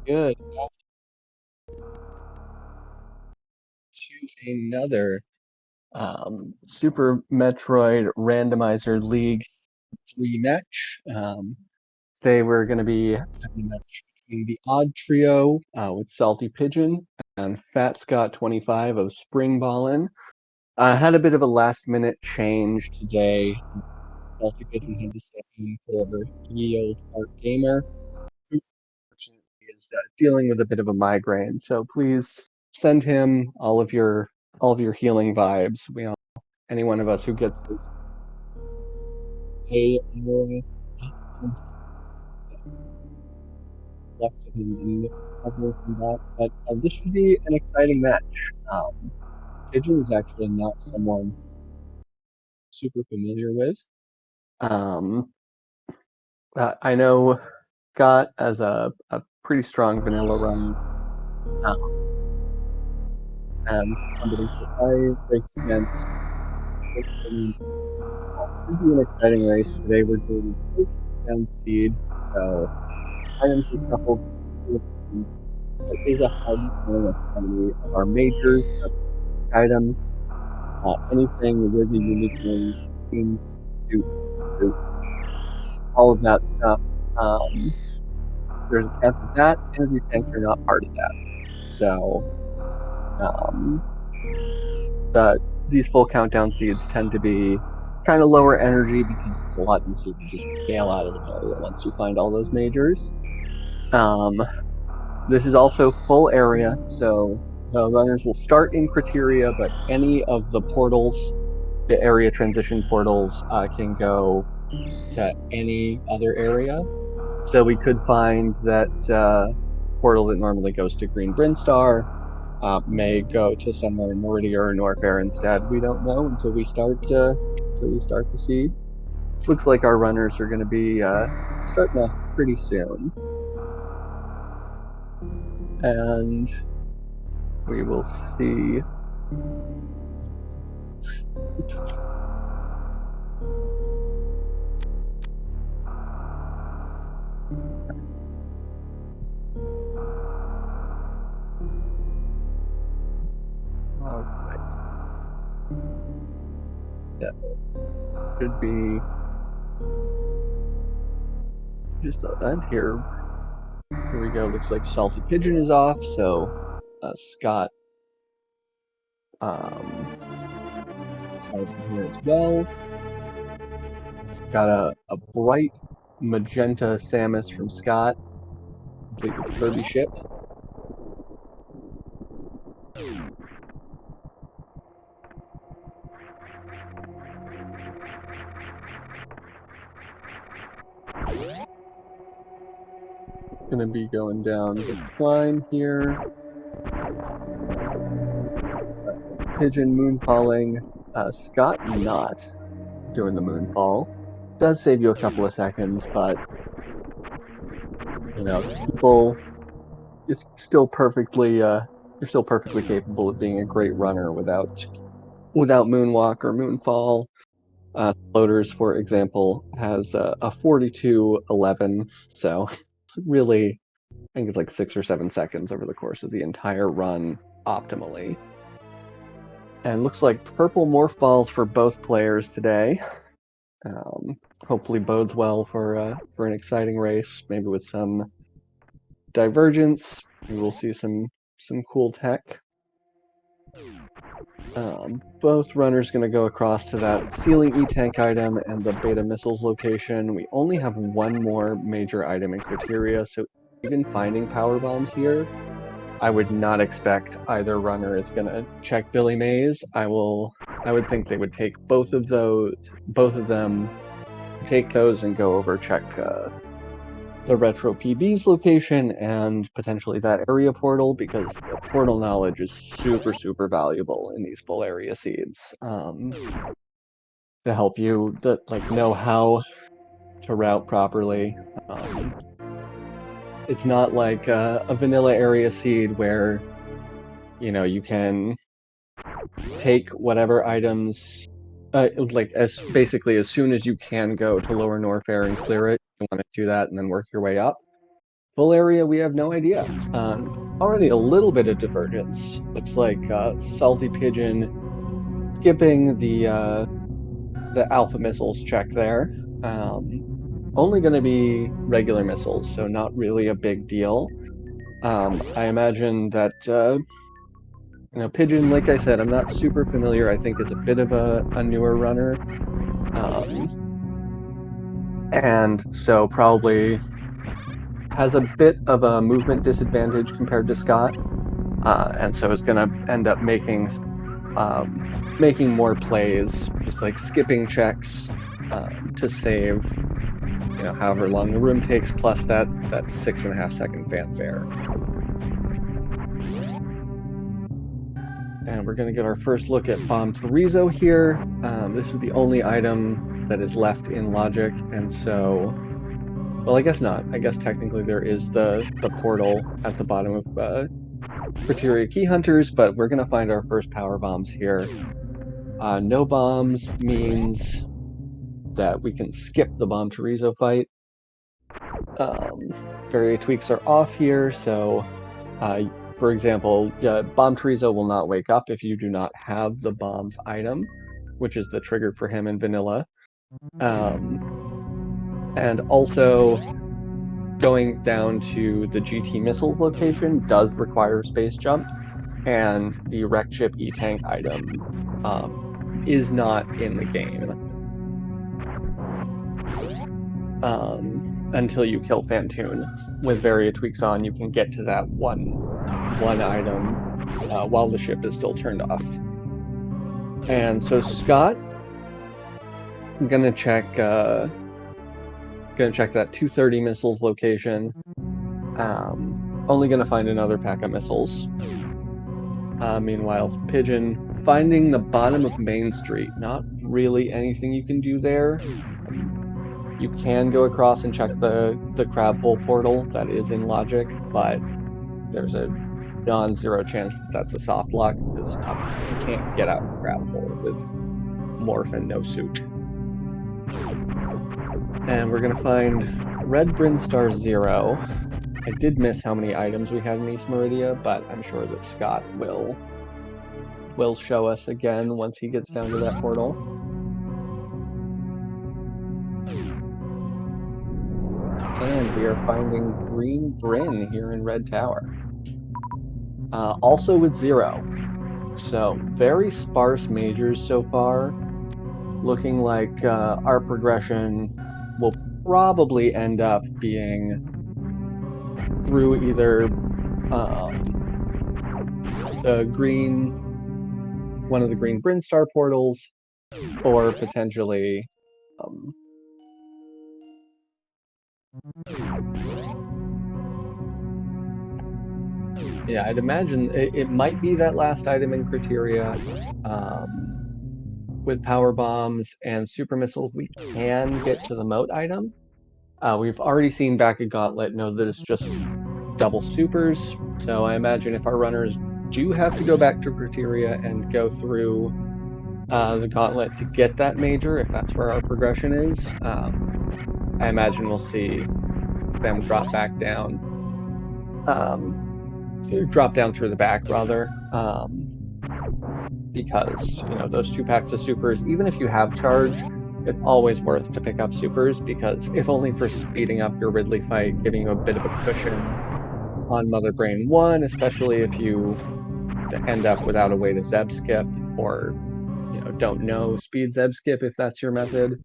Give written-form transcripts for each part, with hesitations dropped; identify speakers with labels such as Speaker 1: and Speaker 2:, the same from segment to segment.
Speaker 1: Good. To another Super Metroid Randomizer League 3 match. Today we're going to be having a match between the Odd Trio with Salty Pigeon and Fat Scott 25 of Spring Ballin. Had a bit of a last minute change today. Salty Pigeon had to step in for ye old Art Gamer, who unfortunately is dealing with a bit of a migraine. So please send him all of your healing vibes. Any one of us who gets those pay left to him and recover from that. But this should be an exciting match. Pigeon is actually not someone super familiar with. Um, I know Scott as a pretty strong vanilla run, and somebody that I race against. Should be an exciting race. Today we're doing down speed, so items are shuffled. There is a HUD showing us how many of our majors, that's items, anything with a unique name, teams, suits, boots, all of that stuff. There's a count of that. Energy tanks are not part of that. So um, these full countdown seeds tend to be kind of lower energy because it's a lot easier to just bail out of the area once you find all those majors. This is also full area, so the runners will start in Criteria, but any of the portals, the area transition portals, can go to any other area. So we could find that portal that normally goes to Green Brinstar may go to somewhere in Meridia or Norfair instead. We don't know until we start to see. Looks like our runners are going to be starting off pretty soon, and we will see. All right. Yeah, should be just a end here. Here we go. Looks like Salty Pigeon is off, so Scott started here as well. Got a bright magenta Samus from Scott, complete with Kirby ship. Gonna be going down the climb here. Pigeon moonfalling. Scott not doing the moonfall. Does save you a couple of seconds, but people, it's still perfectly you're still perfectly capable of being a great runner without moonwalk or moonfall. Floaters, for example, has a 42:11, so it's really, I think it's like 6 or 7 seconds over the course of the entire run optimally. And looks like purple morph balls for both players today. Hopefully bodes well for an exciting race, maybe with some divergence. Maybe we'll see some cool tech. Both runners going to go across to that ceiling E-Tank item and the beta missiles location. We only have one more major item in Criteria, so even finding power bombs here, I would not expect either runner is going to check Billy Mays. I would think they would take both of them, take those and go over check the Retro PB's location and potentially that area portal, because the portal knowledge is super, super valuable in these full area seeds to help you know how to route properly. It's not like a vanilla area seed where you can take whatever items basically as soon as you can go to Lower Norfair and clear it. You want to do that and then work your way up. full area, we have no idea. Already a little bit of divergence. Looks like Salty Pigeon skipping the alpha missiles check there. Only going to be regular missiles, so not really a big deal. I imagine that Pigeon, like I said, I'm not super familiar. I think is a bit of a newer runner, and so probably has a bit of a movement disadvantage compared to Scott, and so is going to end up making more plays, just like skipping checks to save, however long the room takes, plus that 6.5 second fanfare. And we're going to get our first look at Bomb Chorizo here. This is the only item that is left in logic, and so, well, I guess not. I guess technically there is the portal at the bottom of Criteria Key Hunters, but we're going to find our first power bombs here. No bombs means that we can skip the Bomb Chorizo fight. Various tweaks are off here, so for example, Bomb Chorizo will not wake up if you do not have the bombs item, which is the trigger for him in vanilla. And also, going down to the GT missiles location does require space jump, and the wreck chip E-tank item is not in the game until you kill Fantoon. With Varia tweaks on, you can get to that one item while the ship is still turned off. And so Scott, I'm gonna check that 230 missiles location. Only gonna find another pack of missiles. Meanwhile, Pigeon finding the bottom of Main Street. Not really anything you can do there. You can go across and check the crab hole portal that is in logic, but there's a non-zero chance that that's a soft lock, because obviously you can't get out of the crab hole with morph and no suit. And we're gonna find Red Brinstar 0. I did miss how many items we had in East Meridia, but I'm sure that Scott will show us again once he gets down to that portal. And we are finding Green Bryn here in Red Tower. Also with 0. So very sparse majors so far. Looking like our progression will probably end up being through either one of the Green Brinstar portals, or potentially yeah, I'd imagine it might be that last item in Criteria. With power bombs and super missiles, we can get to the moat item. We've already seen back at Gauntlet know that it's just double supers, so I imagine if our runners do have to go back to Criteria and go through the Gauntlet to get that major, if that's where our progression is, I imagine we'll see them drop back down. Drop down through the back, rather. Because, those 2 packs of supers, even if you have charge, it's always worth to pick up supers, because if only for speeding up your Ridley fight, giving you a bit of a cushion on Mother Brain 1, especially if you end up without a way to Zeb skip, or, don't know speed Zeb skip if that's your method.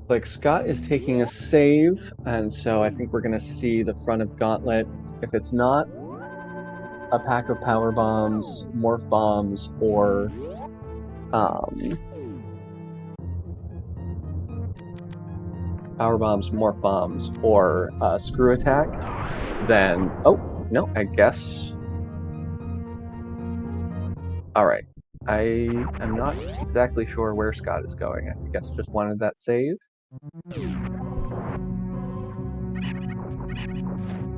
Speaker 1: Like, Scott is taking a save, and so I think we're going to see the front of Gauntlet. If it's not a pack of power bombs, morph bombs, or power bombs, morph bombs, or screw attack, then no, I guess. All right, I am not exactly sure where Scott is going. I guess just wanted that save.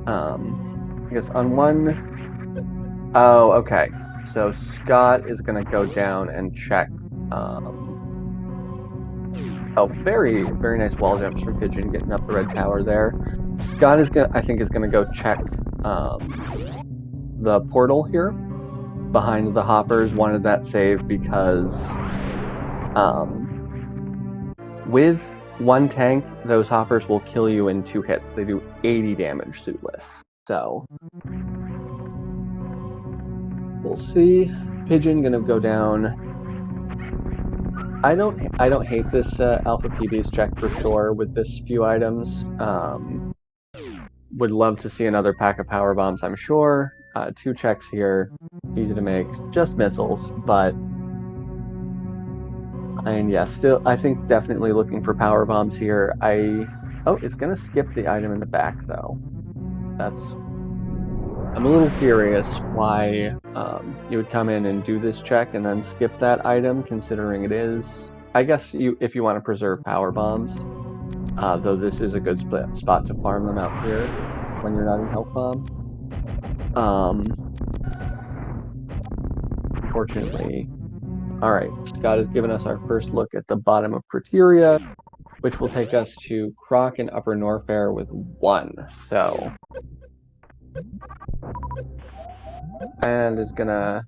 Speaker 1: I guess on one. Oh, okay. So Scott is going to go down and check Oh, very, very nice wall jumps from Pigeon getting up the red tower there. Scott is I think is gonna go check the portal here behind the hoppers. Wanted that save because with one tank, those hoppers will kill you in 2 hits. They do 80 damage suitless. So we'll see. Pigeon gonna go down. I don't hate this Alpha PB's check for sure with this few items. Would love to see another pack of power bombs, I'm sure. 2 checks here, easy to make, just missiles, but yeah, still I think definitely looking for power bombs here. Oh, it's gonna skip the item in the back though. I'm a little curious why you would come in and do this check and then skip that item, considering it is. I guess if you want to preserve power bombs, though this is a good spot to farm them out here when you're not in health bomb. Unfortunately, all right. Scott has given us our first look at the bottom of Criteria, which will take us to Croc and Upper Norfair with 1. So. And is gonna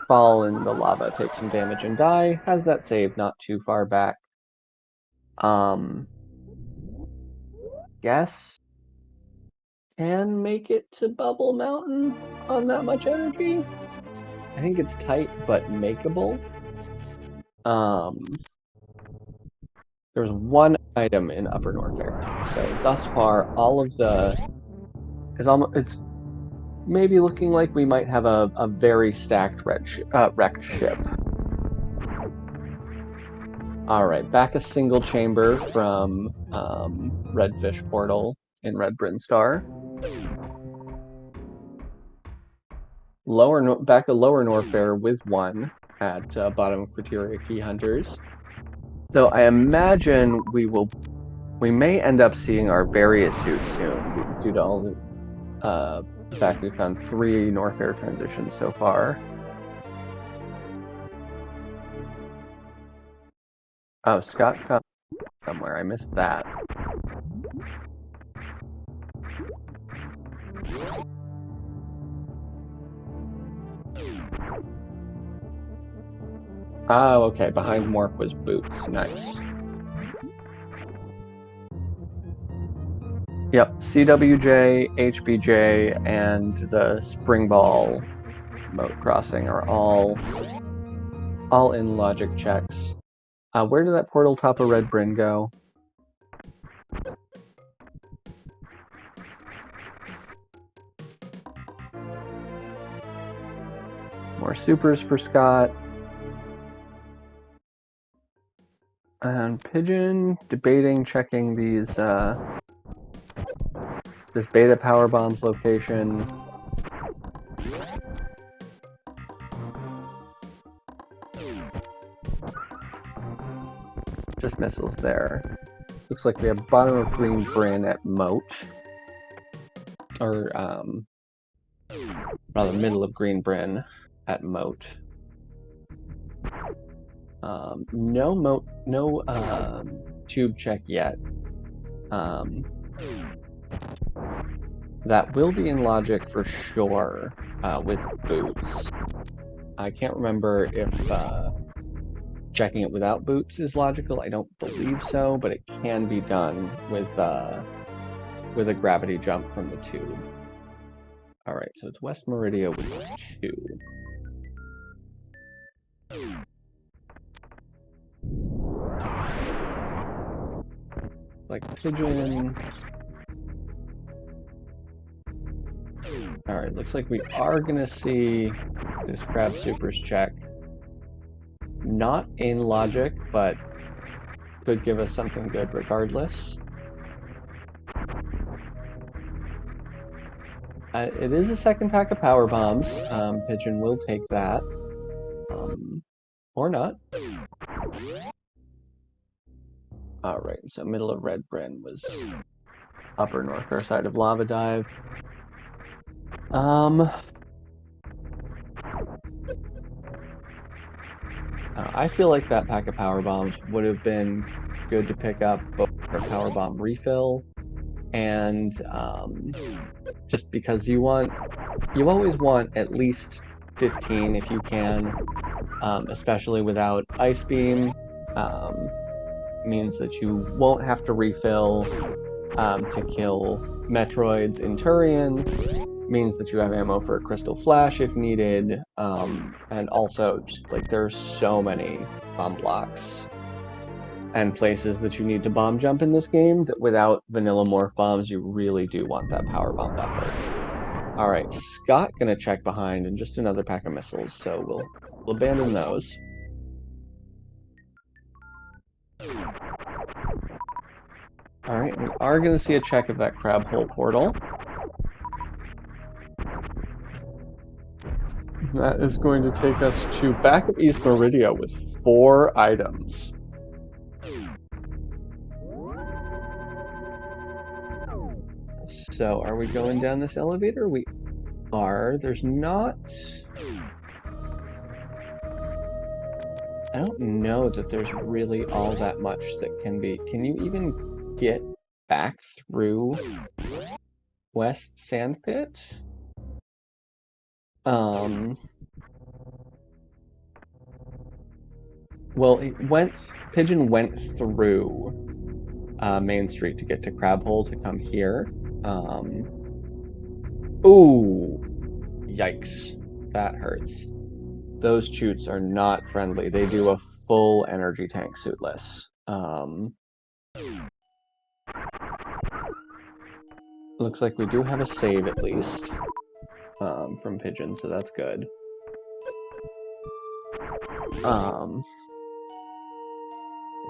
Speaker 1: fall in the lava, take some damage and die. Has that save not too far back. Guess can make it to Bubble Mountain on that much energy. I think it's tight, but makeable. There's 1 item in Upper Norfair, so thus far all of the it's maybe looking like we might have a very stacked wrecked ship. All right, back a single chamber from Redfish Portal in Red Brinstar. Back to Lower Norfair with 1 at bottom of Criteria Key Hunters. So I imagine we may end up seeing our various suits soon due to all the fact we've found 3 Norfair transitions so far. Oh, Scott found somewhere. I missed that. Oh, okay. Behind Morph was Boots. Nice. Yep. CWJ, HBJ, and the Spring Ball moat crossing are all in logic checks. Where did that portal top of Red Bryn go? More supers for Scott. And Pigeon debating checking these this beta power bombs location. Just missiles there. Looks like we have bottom of Green Bryn at Moat. Or rather middle of Green Bryn at Moat. No moat, no tube check yet. That will be in logic for sure with Boots. I can't remember if checking it without Boots is logical. I don't believe so, but it can be done with a gravity jump from the tube. All right, so it's West Meridia with 2. Like Pigeon. All right, looks like we are gonna see this Crab Supers check. Not in logic, but could give us something good regardless. It is a second pack of power bombs. Pigeon will take that. Or not. Alright, so middle of Red Bryn was Upper Norfair side of Lava Dive. I feel like that pack of power bombs would have been good to pick up both for a power bomb refill and just because you always want at least 15 if you can, especially without Ice Beam. Means that you won't have to refill to kill Metroids in Turian. Means that you have ammo for a Crystal Flash if needed, and also just like there's so many bomb blocks and places that you need to bomb jump in this game that without vanilla morph bombs you really do want that power bomb buffer. All right, Scott gonna check behind and just another pack of missiles, so we'll abandon those. All right, we are gonna see a check of that crab hole portal. That is going to take us to back of East Meridia with 4 items. So, are we going down this elevator? We are. There's not... I don't know that there's really all that much that can be... Can you even get back through West Sandpit? Well, Pigeon went through Main Street to get to Crab Hole to come here. Ooh, yikes, that hurts. Those chutes are not friendly. They do a full energy tank suitless. Looks like we do have a save at least from Pigeon, so that's good.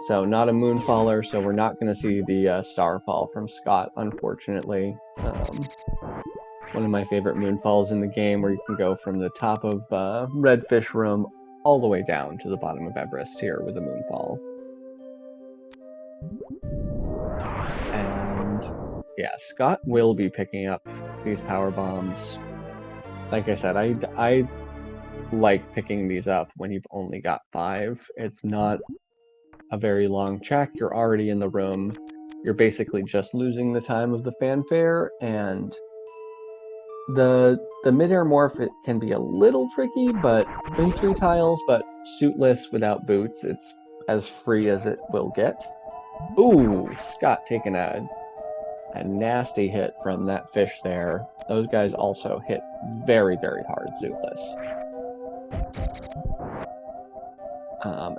Speaker 1: So not a Moonfaller, so we're not going to see the Starfall from Scott, unfortunately. One of my favorite Moonfalls in the game, where you can go from the top of Redfish Room all the way down to the bottom of Everest here with a Moonfall. And yeah, Scott will be picking up these power bombs. Like I said, I like picking these up when you've only got 5. It's not a very long check. You're already in the room. You're basically just losing the time of the fanfare, and the mid-air morph, it can be a little tricky, but in 3 tiles, but suitless without boots, it's as free as it will get. Ooh, Scott taking a nasty hit from that fish there. Those guys also hit very, very hard suitless.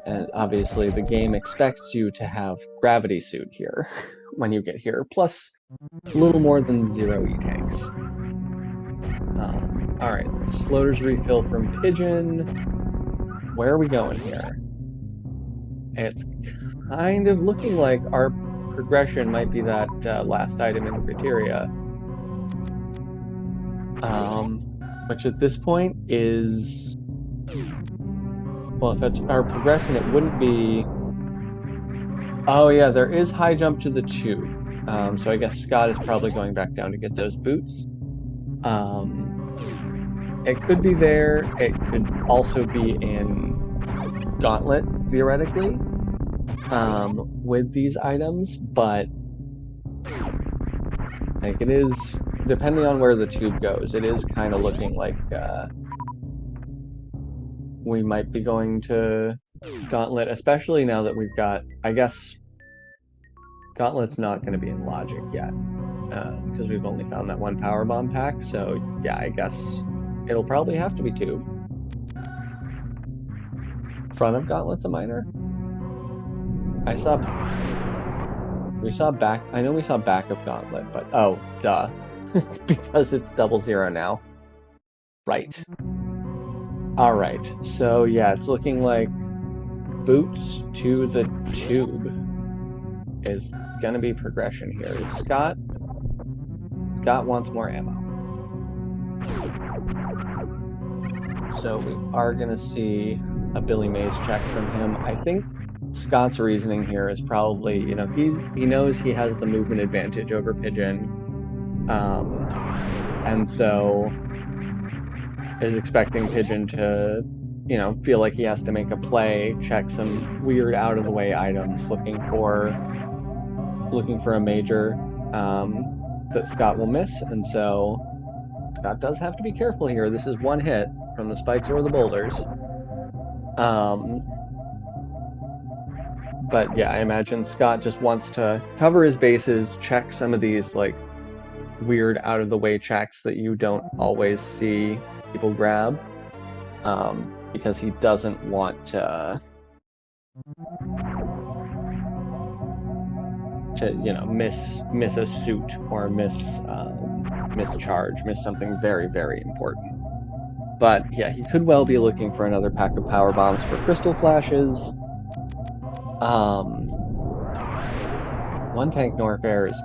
Speaker 1: And obviously the game expects you to have gravity suit here when you get here, plus a little more than 0 E-tanks. Alright, Sloater's refill from Pigeon. Where are we going here? It's kind of looking like our progression might be that last item in criteria. Which at this point is... Well, if it's our progression, it wouldn't be... Oh yeah, there is high jump to the tube. So I guess Scott is probably going back down to get those boots. It could be there. It could also be in Gauntlet, theoretically, with these items, but like it is, depending on where the tube goes, it is kind of looking like we might be going to Gauntlet, especially now that we've got, I guess, Gauntlet's not going to be in Logic yet, because we've only found that 1 power bomb pack, so yeah, I guess it'll probably have to be tube. Front of Gauntlet's a minor? I know we saw back of Gauntlet, but oh, duh. It's because it's 00 now. Right. Alright, so yeah, it's looking like boots to the tube is gonna be progression here. Is Scott wants more ammo. So we are gonna see a Billy Mays check from him. I think Scott's reasoning here is probably, you know, he knows he has the movement advantage over Pigeon, and so is expecting Pigeon to you know, feel like he has to make a play, check some weird out-of-the-way items, looking for a major that Scott will miss, and so Scott does have to be careful here. This is one hit from the spikes or the boulders. But yeah, I imagine Scott just wants to cover his bases, check some of these like weird out-of-the-way checks that you don't always see people grab, because he doesn't want to you know, miss a suit or miss charge, miss something very, very important. But yeah, he could well be looking for another pack of power bombs for crystal flashes. One tank Norfair is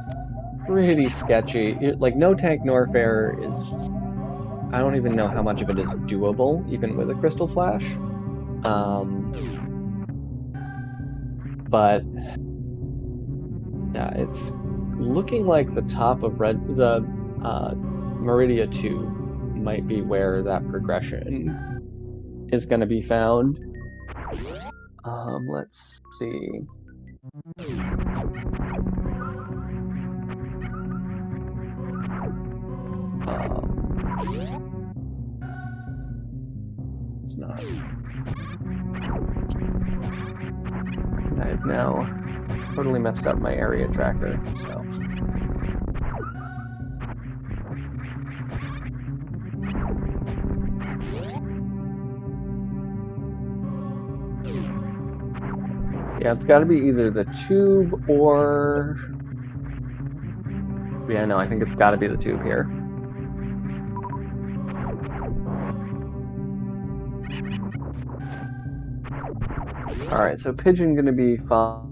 Speaker 1: pretty sketchy. Like, no tank Norfair is, I don't even know how much of it is doable, even with a crystal flash. But yeah, it's looking like the top of Meridia 2 might be where that progression is going to be found. Let's see. It's not. I've now totally messed up my area tracker, so. Yeah, it's got to be either the tube or... Yeah, no, I think it's got to be the tube here. Alright, so Pigeon gonna be fine.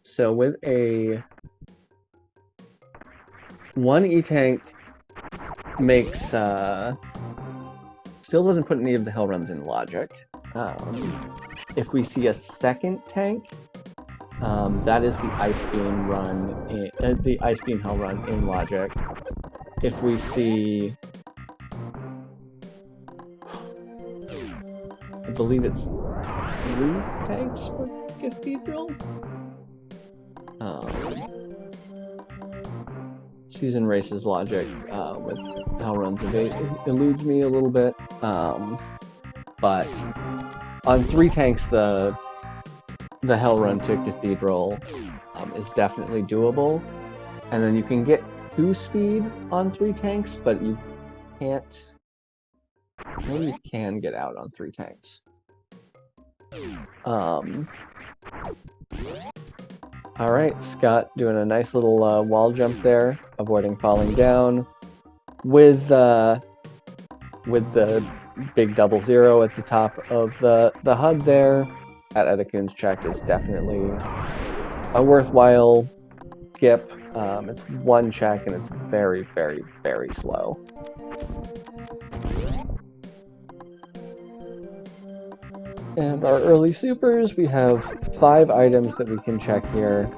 Speaker 1: So with a 1 E-Tank makes, still doesn't put any of the hell runs in logic. If we see a second tank, that is the Ice Beam run, the Ice Beam Hell run in logic. If we see, I believe it's 3 tanks for Cathedral. Season Race's logic with Hell runs eludes me a little bit, but on 3 tanks, the Hell run to Cathedral is definitely doable, and then you can get 2 speed on 3 tanks, but you can't. Maybe you can get out on 3 tanks. Alright, Scott doing a nice little wall jump there, avoiding falling down. with the big 00 at the top of the HUD there, that Edekun's check is definitely a worthwhile skip. It's one check and it's very, very, very slow. And our early supers, we have 5 items that we can check here.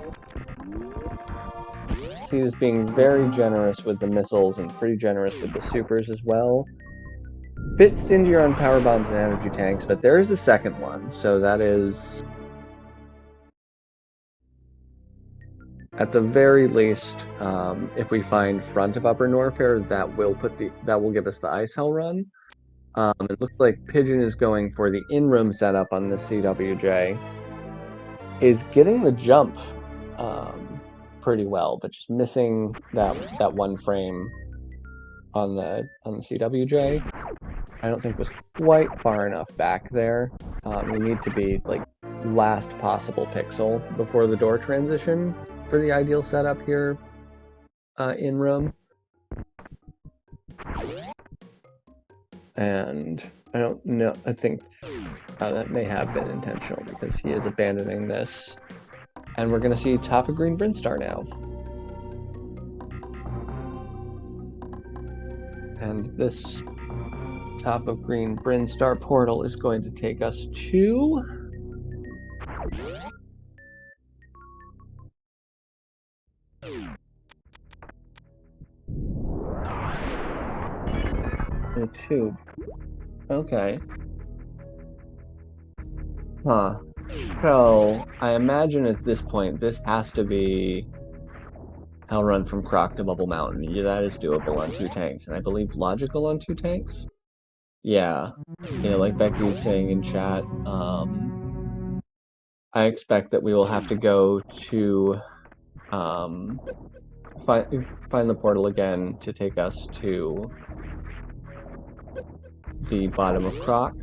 Speaker 1: See this being very generous with the missiles and pretty generous with the supers as well. Bit stingier on power bombs and energy tanks, but there is a second one, so that is, at the very least, if we find front of Upper Norfair, that will give us the Ice Hell run. It looks like Pigeon is going for the in-room setup on the CWJ. Is getting the jump pretty well, but just missing that one frame on the CWJ. I don't think was quite far enough back there. You need to be like last possible pixel before the door transition for the ideal setup here in room. And I don't know, I think that may have been intentional because he is abandoning this. And we're going to see top of green Brinstar now. And this top of green Brinstar portal is going to take us to the tube. Okay. Huh. So, I imagine at this point, this has to be Hell Run from Croc to Bubble Mountain. Yeah, that is doable on 2 tanks, and I believe logical on 2 tanks? Yeah. Yeah, like Becky's saying in chat, I expect that we will have to go to find the portal again to take us to the bottom of Croc.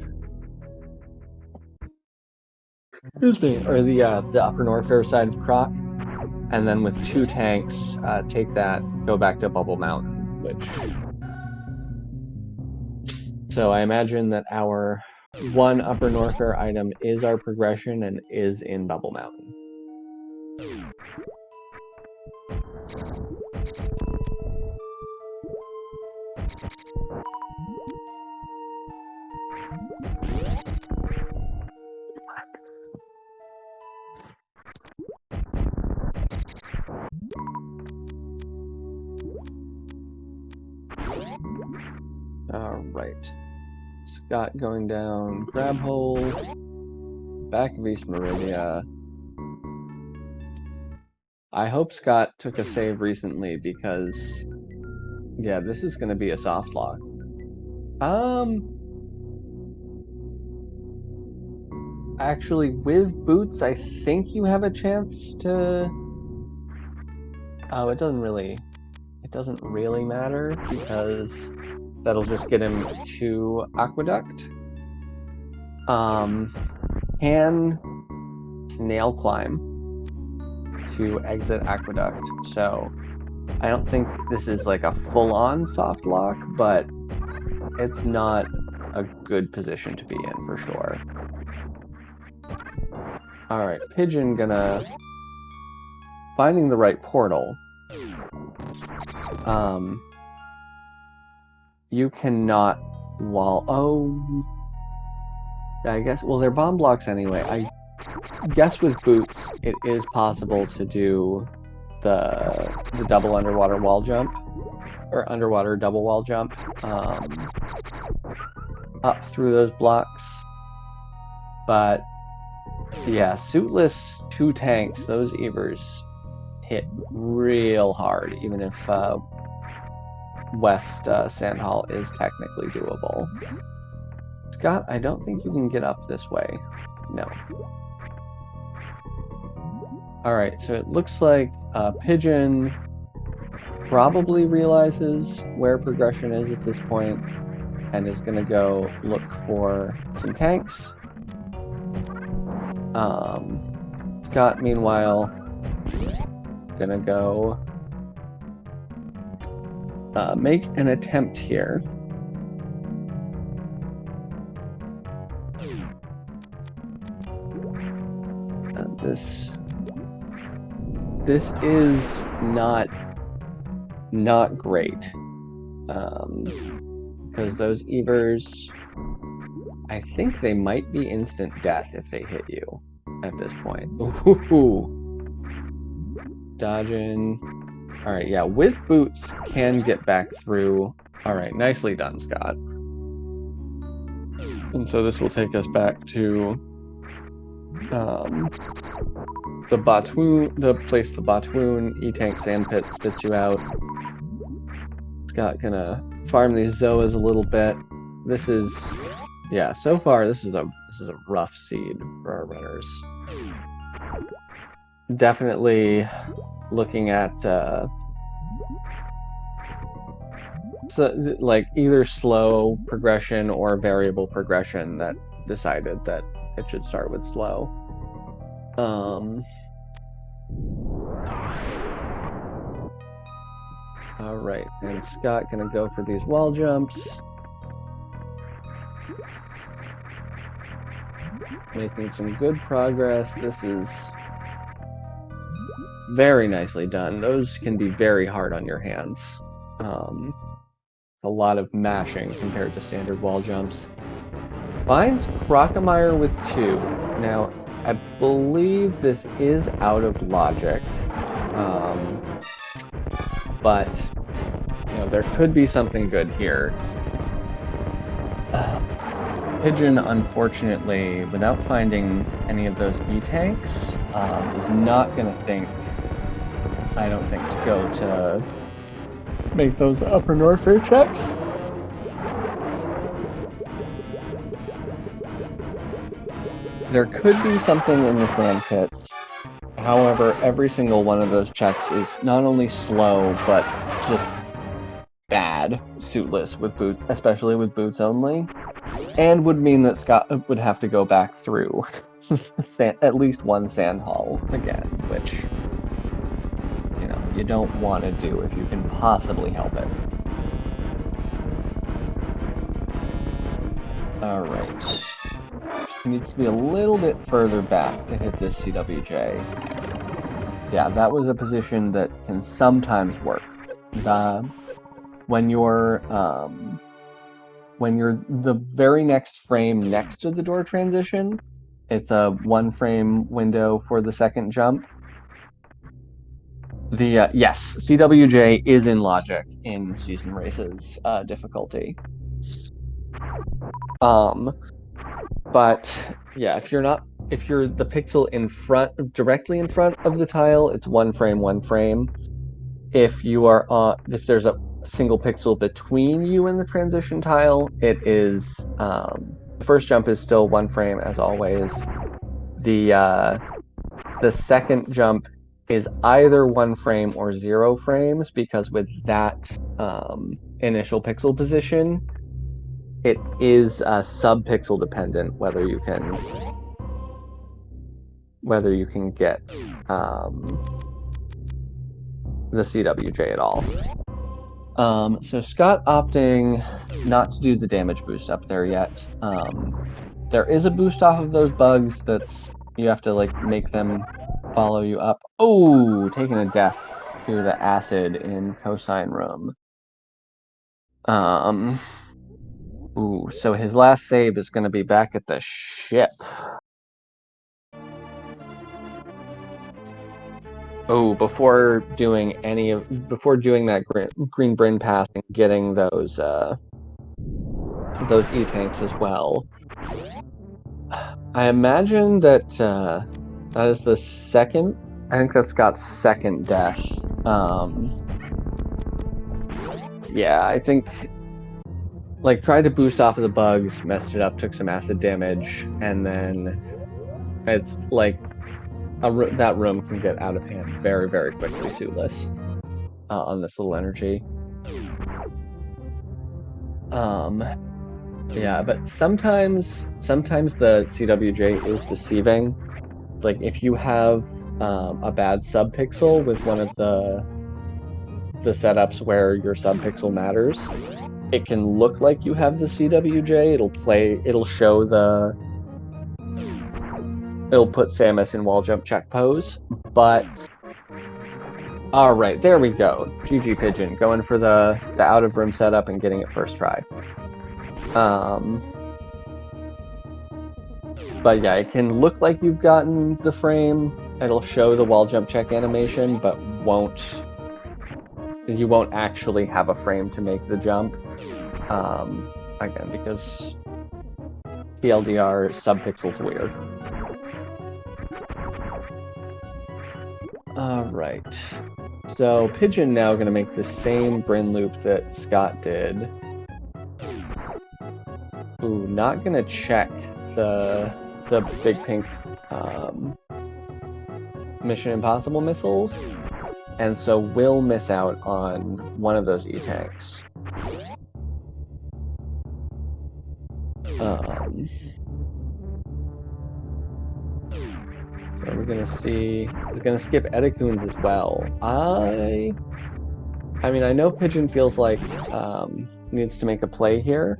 Speaker 1: Excuse me, or the Upper Norfair side of Croc, and then with 2 tanks, take that, go back to Bubble Mountain, which. So I imagine that our 1 Upper Norfair item is our progression and is in Bubble Mountain. Alright. Scott going down Grab Hole, back of East Meridia. I hope Scott took a save recently because, yeah, this is going to be a soft lock. Actually, with boots, I think you have a chance to. Oh, it doesn't really matter because that'll just get him to Aqueduct. Can snail climb to exit Aqueduct, so I don't think this is like a full-on soft lock, but it's not a good position to be in for sure. Alright, Pigeon gonna finding the right portal. You cannot wall. Oh, I guess. Well, they're bomb blocks anyway. I guess with boots, it is possible to do the double underwater wall jump or underwater double wall jump up through those blocks. But yeah, suitless 2 tanks. Those Evers hit real hard, even if West Sandhall is technically doable. Scott, I don't think you can get up this way. No. Alright, so it looks like Pigeon probably realizes where progression is at this point and is going to go look for some tanks. Scott, meanwhile, gonna go make an attempt here. This is not great, because those Evers, I think they might be instant death if they hit you at this point. Ooh. Dodging. All right, yeah, with boots can get back through. All right, nicely done, Scott. And so this will take us back to the place the Batwoon E-Tank Sand Pit spits you out. Scott gonna farm these Zoas a little bit. This is, yeah, so far this is a rough seed for our runners. Definitely looking at like either slow progression or variable progression that decided that it should start with slow. All right, and Scott gonna go for these wall jumps. Making some good progress. This is very nicely done. Those can be very hard on your hands. A lot of mashing compared to standard wall jumps. Finds Crocomire with 2. Now, I believe this is out of logic. But, you know, there could be something good here. Pigeon, unfortunately, without finding any of those E-tanks, is not going to think, I don't think, to go to make those upper Norfair checks. There could be something in the sand pits. However, every single one of those checks is not only slow, but just bad, suitless with boots, especially with boots only. And would mean that Scott would have to go back through at least one sand hall again, which, you know, you don't want to do if you can possibly help it. All right. She needs to be a little bit further back to hit this CWJ. Yeah, that was a position that can sometimes work. When you're the very next frame next to the door transition, it's a 1-frame window for the second jump. Yes, CWJ is in logic in Season Races difficulty. But yeah, if you're the pixel directly in front of the tile, it's 1 frame, 1 frame. If there's a single pixel between you and the transition tile, it is the first jump is still 1 frame as always. The second jump is either 1 frame or 0 frames, because with that initial pixel position, it is sub-pixel dependent whether you can get the CWJ at all. So Scott opting not to do the damage boost up there yet. There is a boost off of those bugs that's you have to like make them follow you up. Oh, taking a death through the acid in cosine room. Ooh, so his last save is going to be back at the ship. Oh, before doing that green Bryn pass and getting those E-tanks as well. I imagine that that is the second. I think that's Scott's second death. Yeah, I think like tried to boost off of the bugs, messed it up, took some acid damage, and then it's like that room can get out of hand very, very quickly, suitless on this little energy. Yeah, but sometimes the CWJ is deceiving. Like if you have a bad subpixel with one of the the setups where your subpixel matters, it can look like you have the CWJ. It'll show it'll put Samus in wall jump check pose, but all right, there we go. GG Pigeon, going for the out of room setup and getting it first try. But yeah, it can look like you've gotten the frame. It'll show the wall jump check animation, but you won't actually have a frame to make the jump. Again, because TLDR subpixel's weird. Alright. So Pigeon now going to make the same Bryn loop that Scott did. Ooh, not going to check the big pink Mission Impossible missiles, and so will miss out on one of those E-tanks. So we're gonna see. He's gonna skip Edecoons as well. I mean, I know Pigeon feels like needs to make a play here,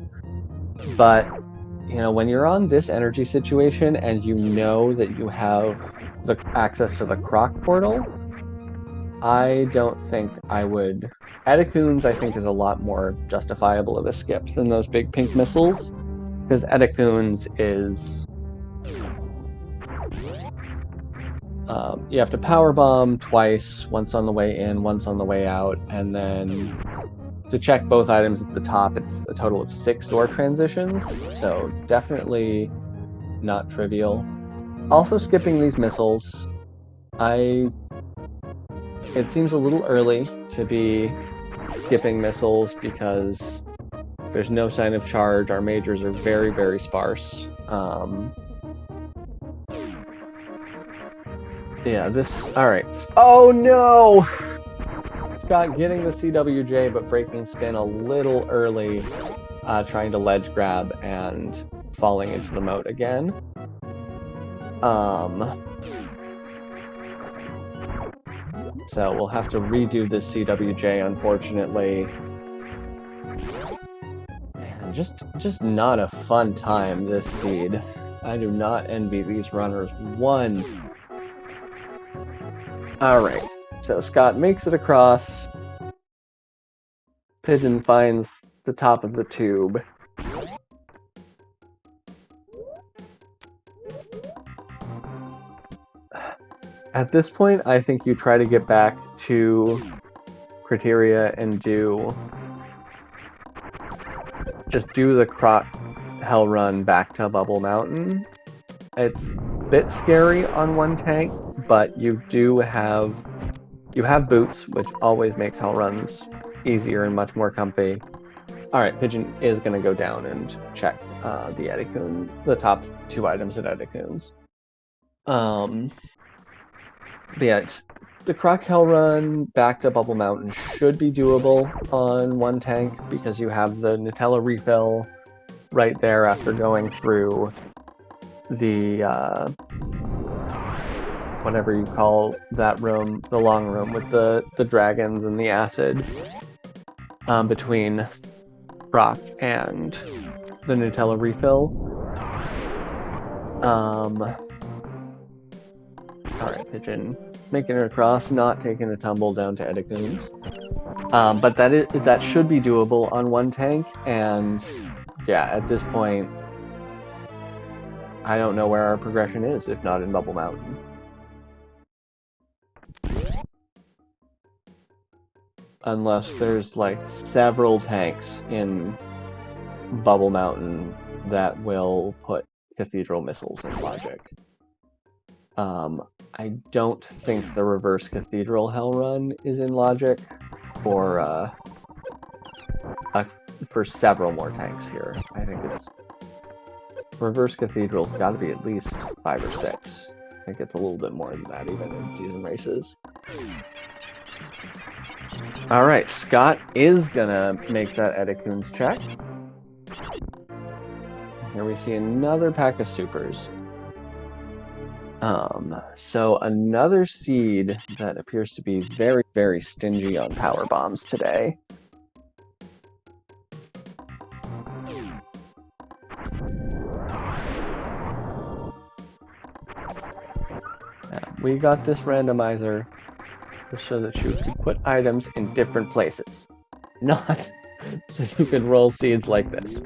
Speaker 1: but you know, when you're on this energy situation and you know that you have the access to the Croc portal, I don't think I would. Edecoons, I think, is a lot more justifiable of a skip than those big pink missiles, because Edecoons is you have to power bomb twice, once on the way in, once on the way out, and then to check both items at the top, it's a total of 6 door transitions, so definitely not trivial. Also skipping these missiles, it seems a little early to be skipping missiles because there's no sign of charge. Our majors are very, very sparse. Yeah, alright. Oh no! Scott getting the CWJ, but breaking spin a little early, trying to ledge grab and falling into the moat again. So we'll have to redo this CWJ, unfortunately. Man, just not a fun time, this seed. I do not envy these runners one. Alright, so Scott makes it across. Pigeon finds the top of the tube. At this point, I think you try to get back to Criteria and just do the Croc Hell Run back to Bubble Mountain. It's a bit scary on one tank, but you have boots, which always makes Hell Runs easier and much more comfy. Alright, Pigeon is going to go down and check the top 2 items at Edecoons. But yeah, the Croc Hell Run back to Bubble Mountain should be doable on one tank because you have the Nutella refill right there after going through the whatever you call that room, the long room with the dragons and the acid between Croc and the Nutella refill. Alright, Pigeon making it across, not taking a tumble down to Edecoons. But that should be doable on one tank, and yeah, at this point, I don't know where our progression is, if not in Bubble Mountain. Unless there's like several tanks in Bubble Mountain that will put Cathedral missiles in logic. I don't think the reverse Cathedral Hell Run is in logic for several more tanks here. I think it's reverse Cathedral's got to be at least 5 or 6. I think it's a little bit more than that even in season races. Alright, Scott is gonna make that Edecoons check. Here we see another pack of supers. So another seed that appears to be very, very stingy on power bombs today. We got this randomizer so that you could put items in different places, not so you could roll seeds like this.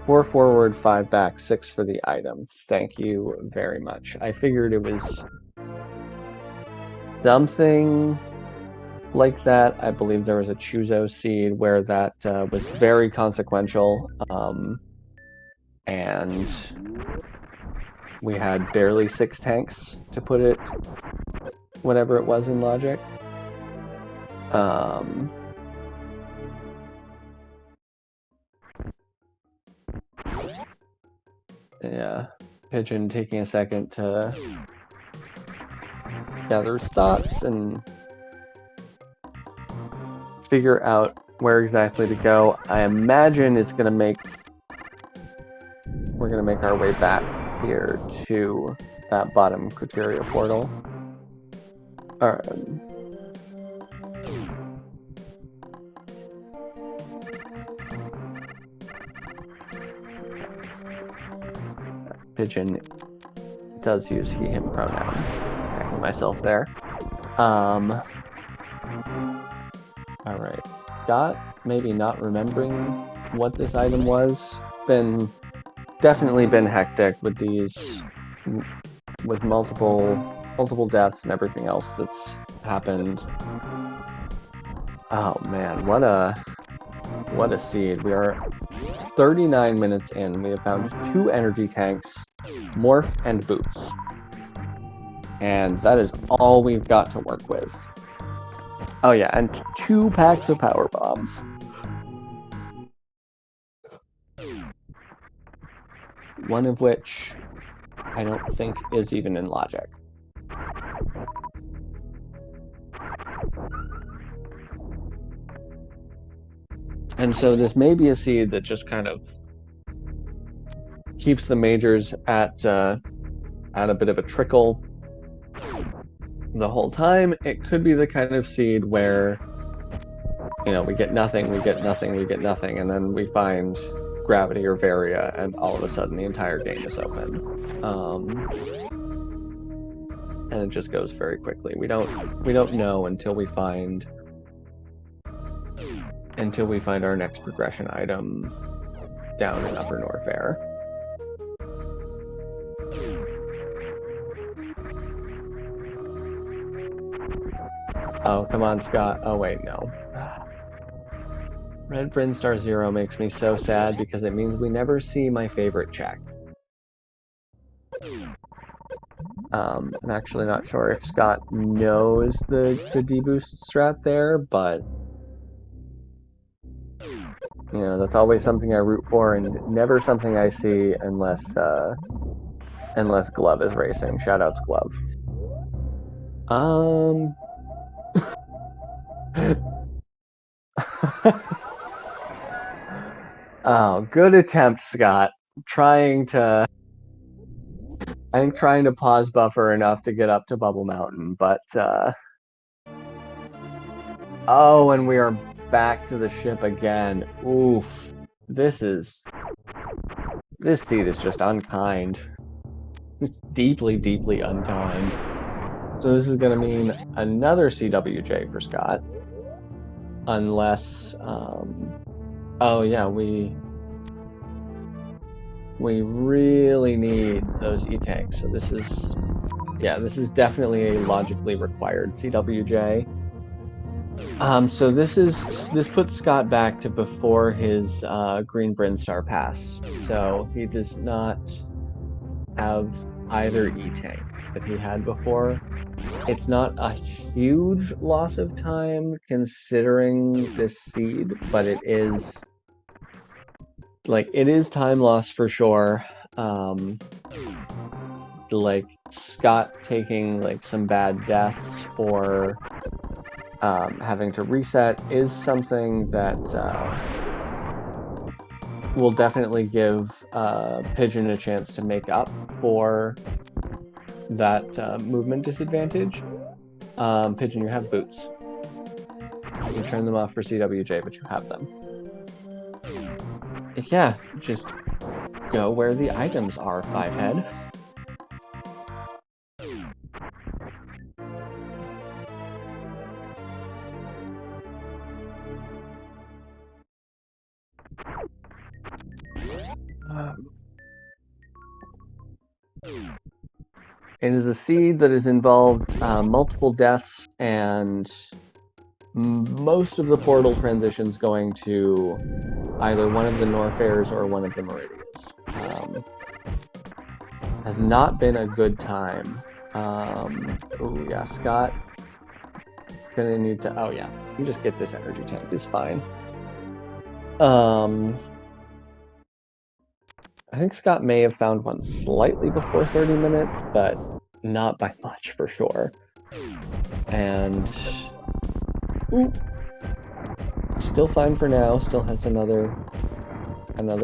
Speaker 1: Four forward, 5 back, 6 for the item. Thank you very much. I figured it was something like that. I believe there was a Chuzo seed where that was very consequential, and we had barely 6 tanks to put it, whatever it was in logic. Yeah, Pigeon taking a second to gather his thoughts and figure out where exactly to go. I imagine it's gonna make we're gonna make our way back here to that bottom criteria portal. All right. Pigeon does use he/him pronouns. Checking myself there. All right. Scott, maybe not remembering what this item was. Definitely been hectic with these, with multiple deaths and everything else that's happened. Oh man, what a seed. We are 39 minutes in. We have found 2 energy tanks, morph, and boots. And that is all we've got to work with. Oh yeah, and 2 packs of power bombs. One of which I don't think is even in logic. And so this may be a seed that just kind of keeps the majors at a bit of a trickle the whole time. It could be the kind of seed where, you know, we get nothing, we get nothing, we get nothing, and then we find gravity or varia, and all of a sudden the entire game is open. And it just goes very quickly. We don't know until we find our next progression item down in Upper North Air. Oh, come on, Scott. Oh, wait, no. Red Brinstar 0 makes me so sad because it means we never see my favorite check. I'm actually not sure if Scott knows the deboost strat there, but you know, that's always something I root for and never something I see unless Glove is racing. Shoutouts, Glove. Oh, good attempt, Scott. Trying to pause buffer enough to get up to Bubble Mountain, but oh, and we are back to the ship again. Oof. This seed is just unkind. It's deeply, deeply unkind. So this is going to mean another CWJ for Scott. Unless, oh yeah, we really need those E-tanks. So this is definitely a logically required CWJ. So this puts Scott back to before his Green Brinstar pass. So he does not have either E-tank that he had before. It's not a huge loss of time considering this seed, but it is time loss for sure. Like Scott taking like some bad deaths or having to reset is something that will definitely give Pigeon a chance to make up for that movement disadvantage. Pigeon, you have boots. You turn them off for CWJ, but you have them. Yeah, just go where the items are, Fivehead. It is a seed that has involved multiple deaths and most of the portal transitions going to either one of the Norfairs or one of the Meridians. Has not been a good time. Oh yeah, Scott. Gonna need to. Oh yeah, you just get this energy tank. It's fine. I think Scott may have found one slightly before 30 minutes, but not by much for sure. And ooh, still fine for now. Still has another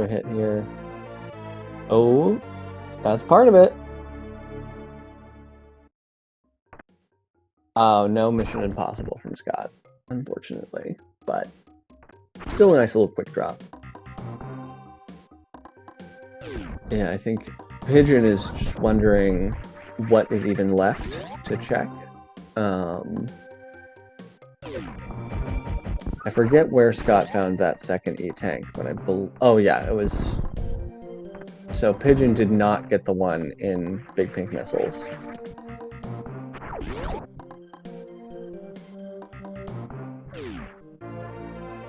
Speaker 1: hit here. Oh, that's part of it. Oh, no Mission Impossible from Scott, unfortunately, but still a nice little quick drop. Yeah, I think Pigeon is just wondering what is even left to check. I forget where Scott found that second E-Tank, but oh yeah, it was... So Pigeon did not get the one in Big Pink Missiles.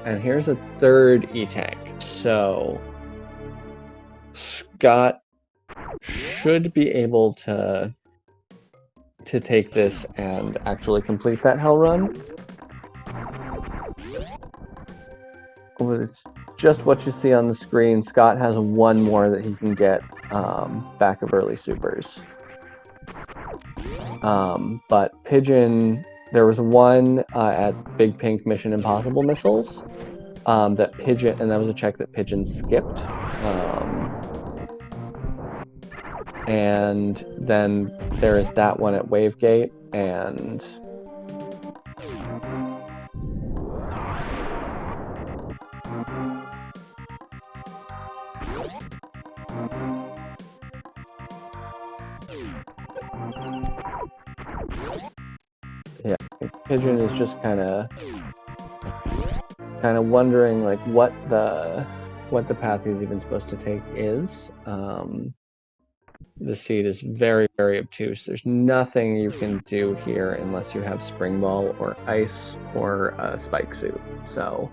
Speaker 1: And here's a third E-Tank. So Scott should be able to take this and actually complete that hell run. But it's just what you see on the screen. Scott has one more that he can get back of early supers. But Pigeon, there was one at Big Pink Mission Impossible Missiles that Pigeon, and that was a check that Pigeon skipped. And then there is that one at Wavegate, and yeah, Pigeon is just kind of wondering like what the path he's even supposed to take is. The seed is very, very obtuse. There's nothing you can do here unless you have Spring Ball or Ice or a Spike Suit. So,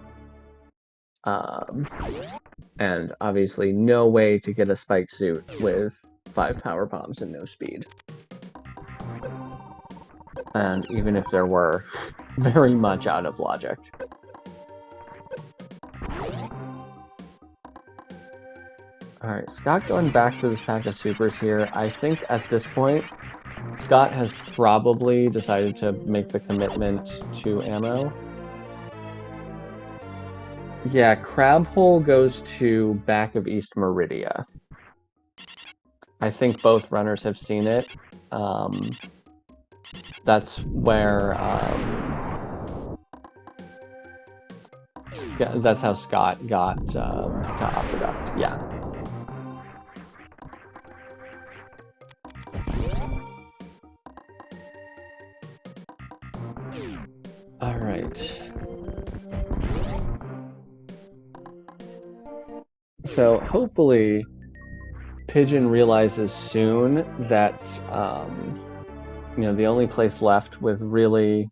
Speaker 1: and obviously no way to get a Spike Suit with 5 Power Bombs and no speed. And even if there were, very much out of logic. Alright, Scott going back for this pack of supers here. I think at this point, Scott has probably decided to make the commitment to ammo. Yeah, Crab Hole goes to back of East Meridia. I think both runners have seen it. That's where... that's how Scott got to Aqueduct, yeah. Alright. So hopefully Pigeon realizes soon that you know, the only place left with really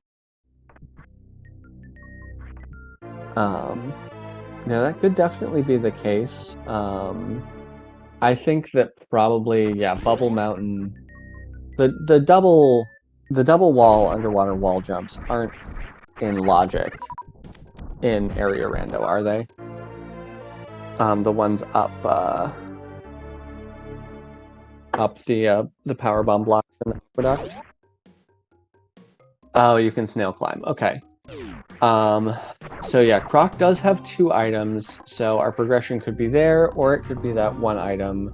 Speaker 1: yeah, that could definitely be the case. I think that probably, yeah, Bubble Mountain, the double wall underwater wall jumps aren't in logic in Area Rando, are they? The ones up the power bomb block in the aqueduct. Oh, you can snail climb. Okay. So yeah, Croc does have 2 items, so our progression could be there, or it could be that 1 item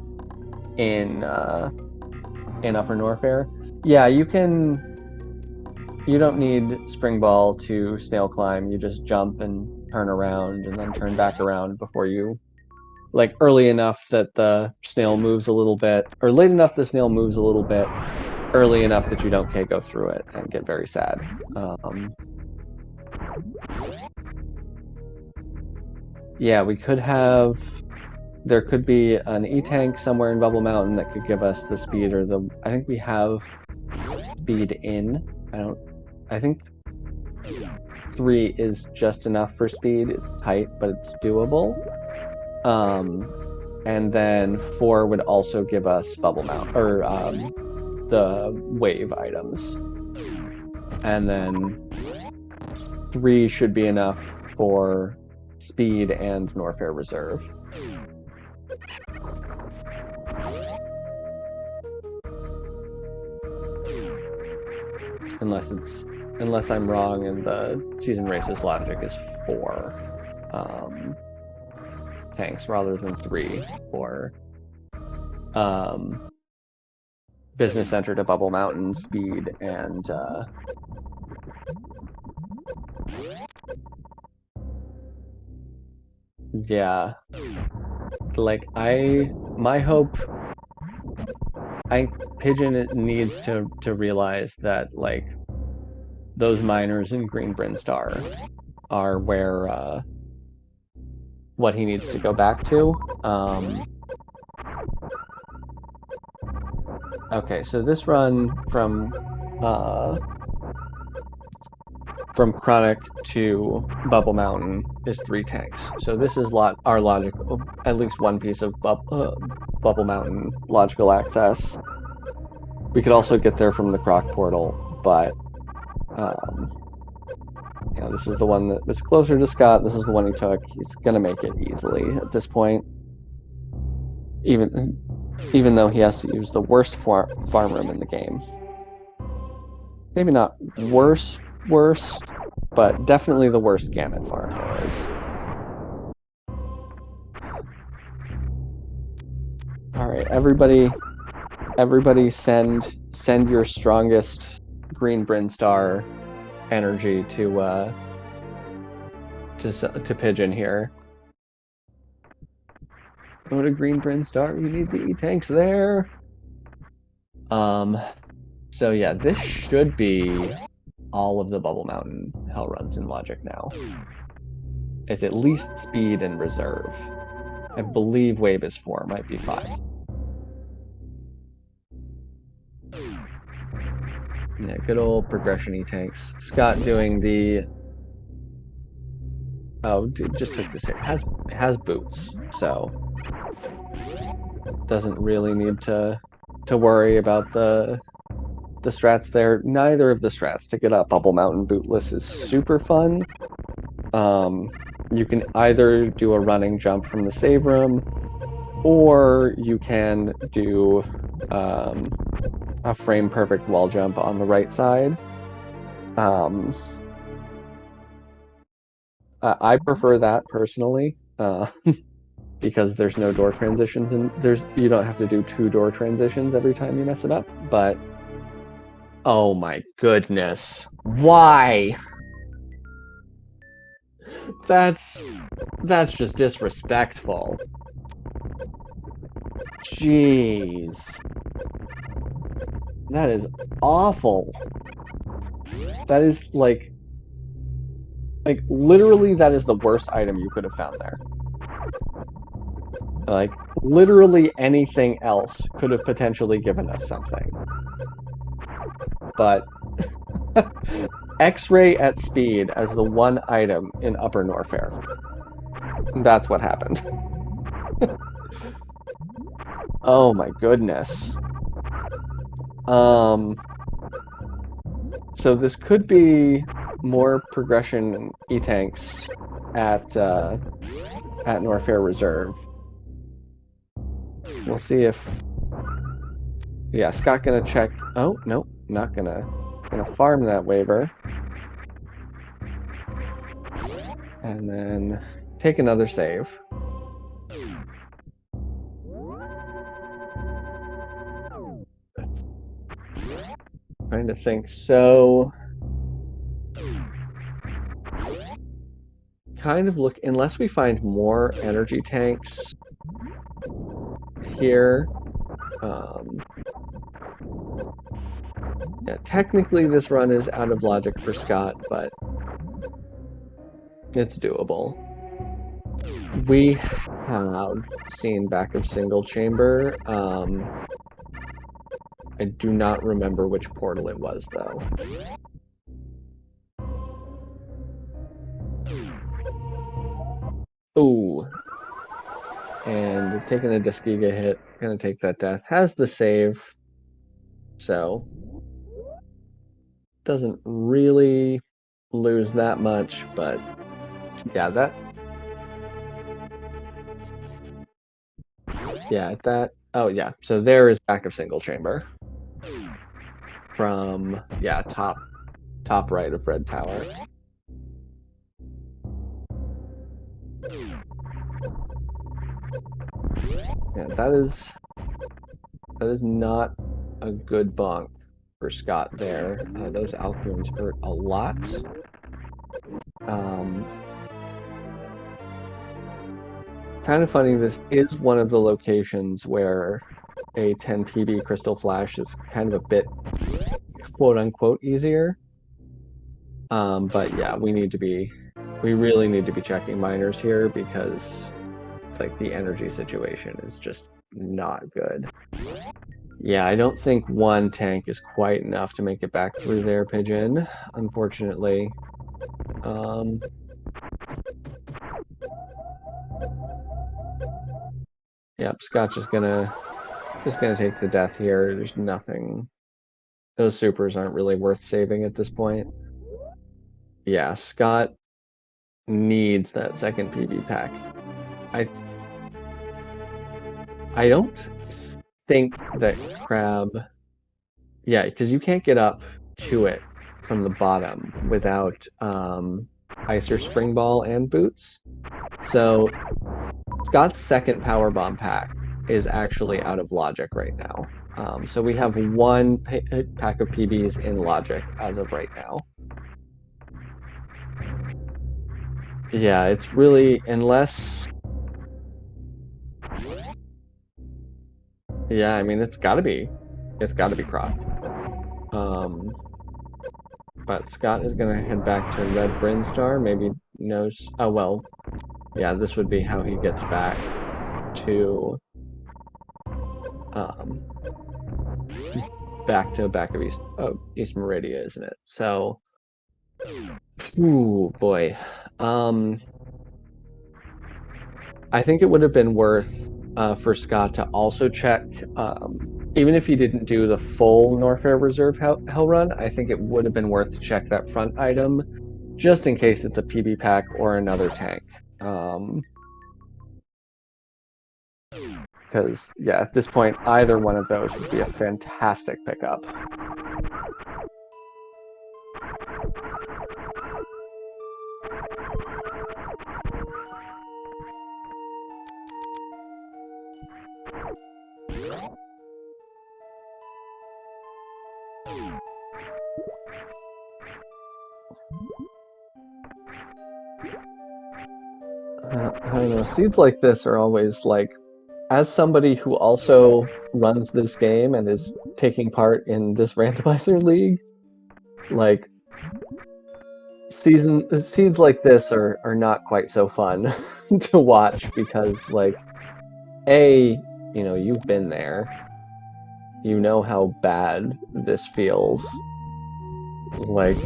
Speaker 1: in Upper Norfair. Yeah, you don't need Spring Ball to snail climb. You just jump and turn around and then turn back around before you, like, early enough that the snail moves a little bit, or late enough the snail moves a little bit, early enough that you don't go through it and get very sad. Yeah, we could have... There could be an E-Tank somewhere in Bubble Mountain that could give us the speed, or the... I think we have speed in. I think 3 is just enough for speed. It's tight, but it's doable. And then 4 would also give us Bubble Mountain, or the wave items. And then 3 should be enough for speed and Norfair Reserve. Unless I'm wrong and the Season Races logic is 4 tanks rather than 3 for Business Center to Bubble Mountain, speed, and yeah, like my hope, Pigeon needs to realize that, like, those miners in Green Brinstar are where what he needs to go back to. Okay, so this run from Chronic to Bubble Mountain is 3 tanks. So this is our logic, at least one piece of Bubble Mountain logical access. We could also get there from the Croc portal, but yeah, this is the one that was closer to Scott. This is the one he took. He's gonna make it easily at this point. Even though he has to use the worst farm room in the game. Maybe not worst, but definitely the worst Gamut farm there is. Alright, everybody send your strongest Green Brinstar energy to Pigeon here. Go to Green Brinstar, you need the E-Tanks there. So yeah, this should be all of the Bubble Mountain hell runs in logic now. It's at least speed and reserve. I believe wave is 4, might be 5. Yeah, good old progression E-Tanks. Scott doing the... Oh, dude, just took this hit. It has boots, so doesn't really need to worry about the strats there. Neither of the strats to get up Bubble Mountain bootless is super fun. You can either do a running jump from the save room, or you can do a frame perfect wall jump on the right side. I prefer that personally, because there's no door transitions, and you don't have to do 2 door transitions every time you mess it up. But oh my goodness, why? That's just disrespectful. Jeez. That is awful. That is like literally that is the worst item you could have found there. Like, literally anything else could have potentially given us something. But X-ray at speed as the one item in Upper Norfair. That's what happened. Oh my goodness. So this could be more progression E-Tanks at Norfair Reserve. We'll see if... Yeah, Scott gonna check... Oh, nope, not gonna farm that waiver. And then take another save. Trying to think. So kind of look, unless we find more energy tanks here. Yeah, technically this run is out of logic for Scott, but it's doable. We have seen back of single chamber. I do not remember which portal it was, though. Ooh. And taking a Deskiga hit, gonna take that death. Has the save, so doesn't really lose that much, but yeah, that... Yeah, that... Oh, yeah, so there is back of single chamber. From, yeah, top right of red tower. Yeah, that is not a good bonk for Scott there. Those Alcrons hurt a lot. Kind of funny, this is one of the locations where a 10 PB Crystal Flash is kind of a bit quote-unquote easier. But yeah, we really need to be checking miners here because it's like the energy situation is just not good. Yeah, I don't think one tank is quite enough to make it back through there, Pigeon, unfortunately. Yep, Scott's just gonna take the death here. There's nothing. Those supers aren't really worth saving at this point. Yeah, Scott needs that second PB pack. I don't think that Crab... Yeah, because you can't get up to it from the bottom without Icer Spring Ball and Boots. So Scott's second Power Bomb pack is actually out of logic right now. So we have one pack of PBs in logic as of right now. Yeah, it's really, unless... Yeah, I mean, it's gotta be Crop. But Scott is gonna head back to Red Brinstar, maybe knows... Oh, well, yeah, this would be how he gets back to... back of East Meridia, isn't it? So... Ooh, boy. I think it would have been worth for Scott to also check, even if he didn't do the full Norfair Reserve Hell Run, I think it would have been worth to check that front item, just in case it's a PB pack or another tank. Because, yeah, at this point, either one of those would be a fantastic pickup. I don't know, seeds like this are always like, as somebody who also runs this game and is taking part in this randomizer league, like, seeds like this are not quite so fun to watch because, like, A, you know, you've been there. You know how bad this feels. Like,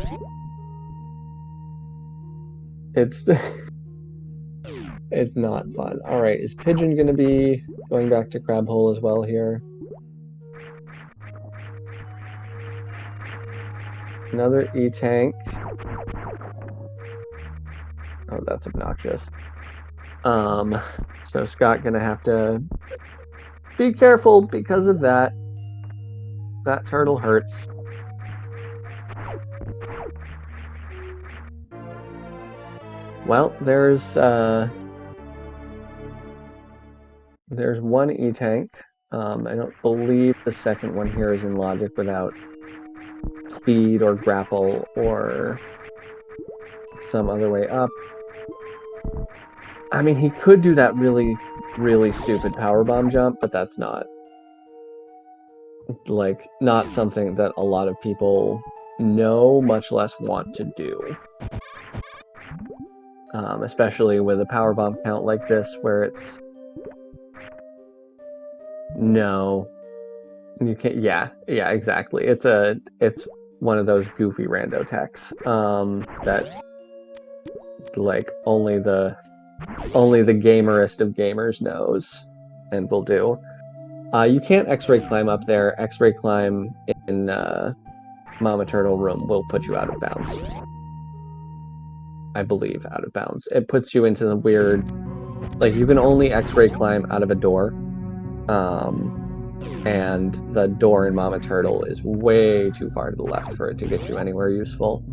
Speaker 1: it's it's not fun. Alright, is Pigeon gonna be going back to Crab Hole as well here? Another E-Tank. Oh, that's obnoxious. So Scott gonna have to be careful because of that. That turtle hurts. Well, there's one E-Tank. I don't believe the second one here is in logic without speed or grapple or some other way up. I mean, he could do that really, really stupid powerbomb jump, but that's not something that a lot of people know, much less want to do. Especially with a powerbomb count like this, where it's no, you can't. Yeah, exactly. It's one of those goofy rando techs that only the gamerest of gamers knows and will do. You can't X-ray climb up there. X-ray climb in Mama Turtle room will put you out of bounds. I believe out of bounds. It puts you into the weird, you can only X-ray climb out of a door. And the door in Mama Turtle is way too far to the left for it to get you anywhere useful.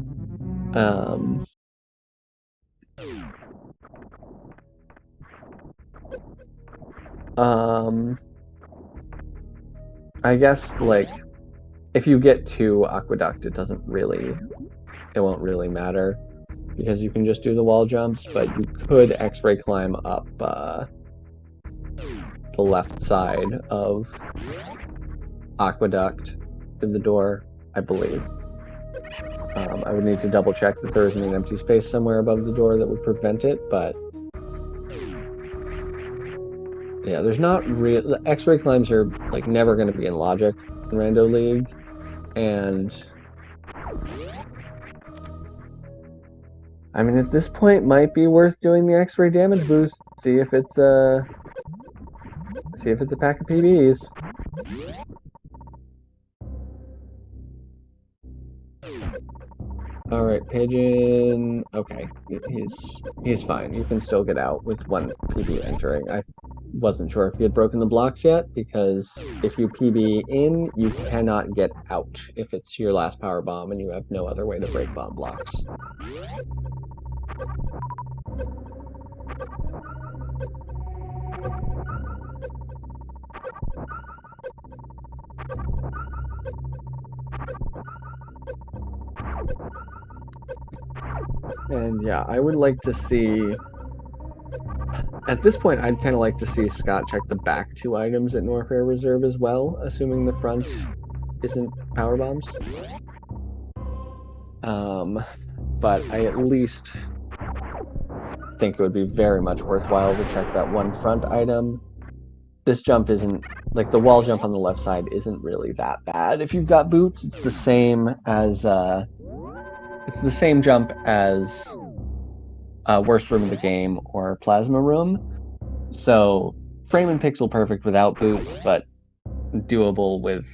Speaker 1: I guess, if you get to Aqueduct, it won't really matter, because you can just do the wall jumps, but you could X-ray climb up the left side of Aqueduct to the door, I believe. I would need to double check that there isn't an empty space somewhere above the door that would prevent it, but yeah, there's not real. The X-ray climbs are never going to be in logic in Rando League, and I mean at this point might be worth doing the X-ray damage boost. See if it's a pack of PBs. All right, Pigeon. Okay, he's fine. You can still get out with one PB entering. I wasn't sure if he had broken the blocks yet, because if you PB in, you cannot get out if it's your last power bomb and you have no other way to break bomb blocks. And yeah, I would like to see... At this point, I'd kind of like to see Scott check the back two items at Norfair Reserve as well, assuming the front isn't power bombs. But I at least think it would be very much worthwhile to check that one front item. This jump isn't, the wall jump on the left side isn't really that bad. If you've got boots, it's the same as, it's the same jump as Worst Room in the Game or Plasma Room. So, frame and pixel perfect without boots, but doable with,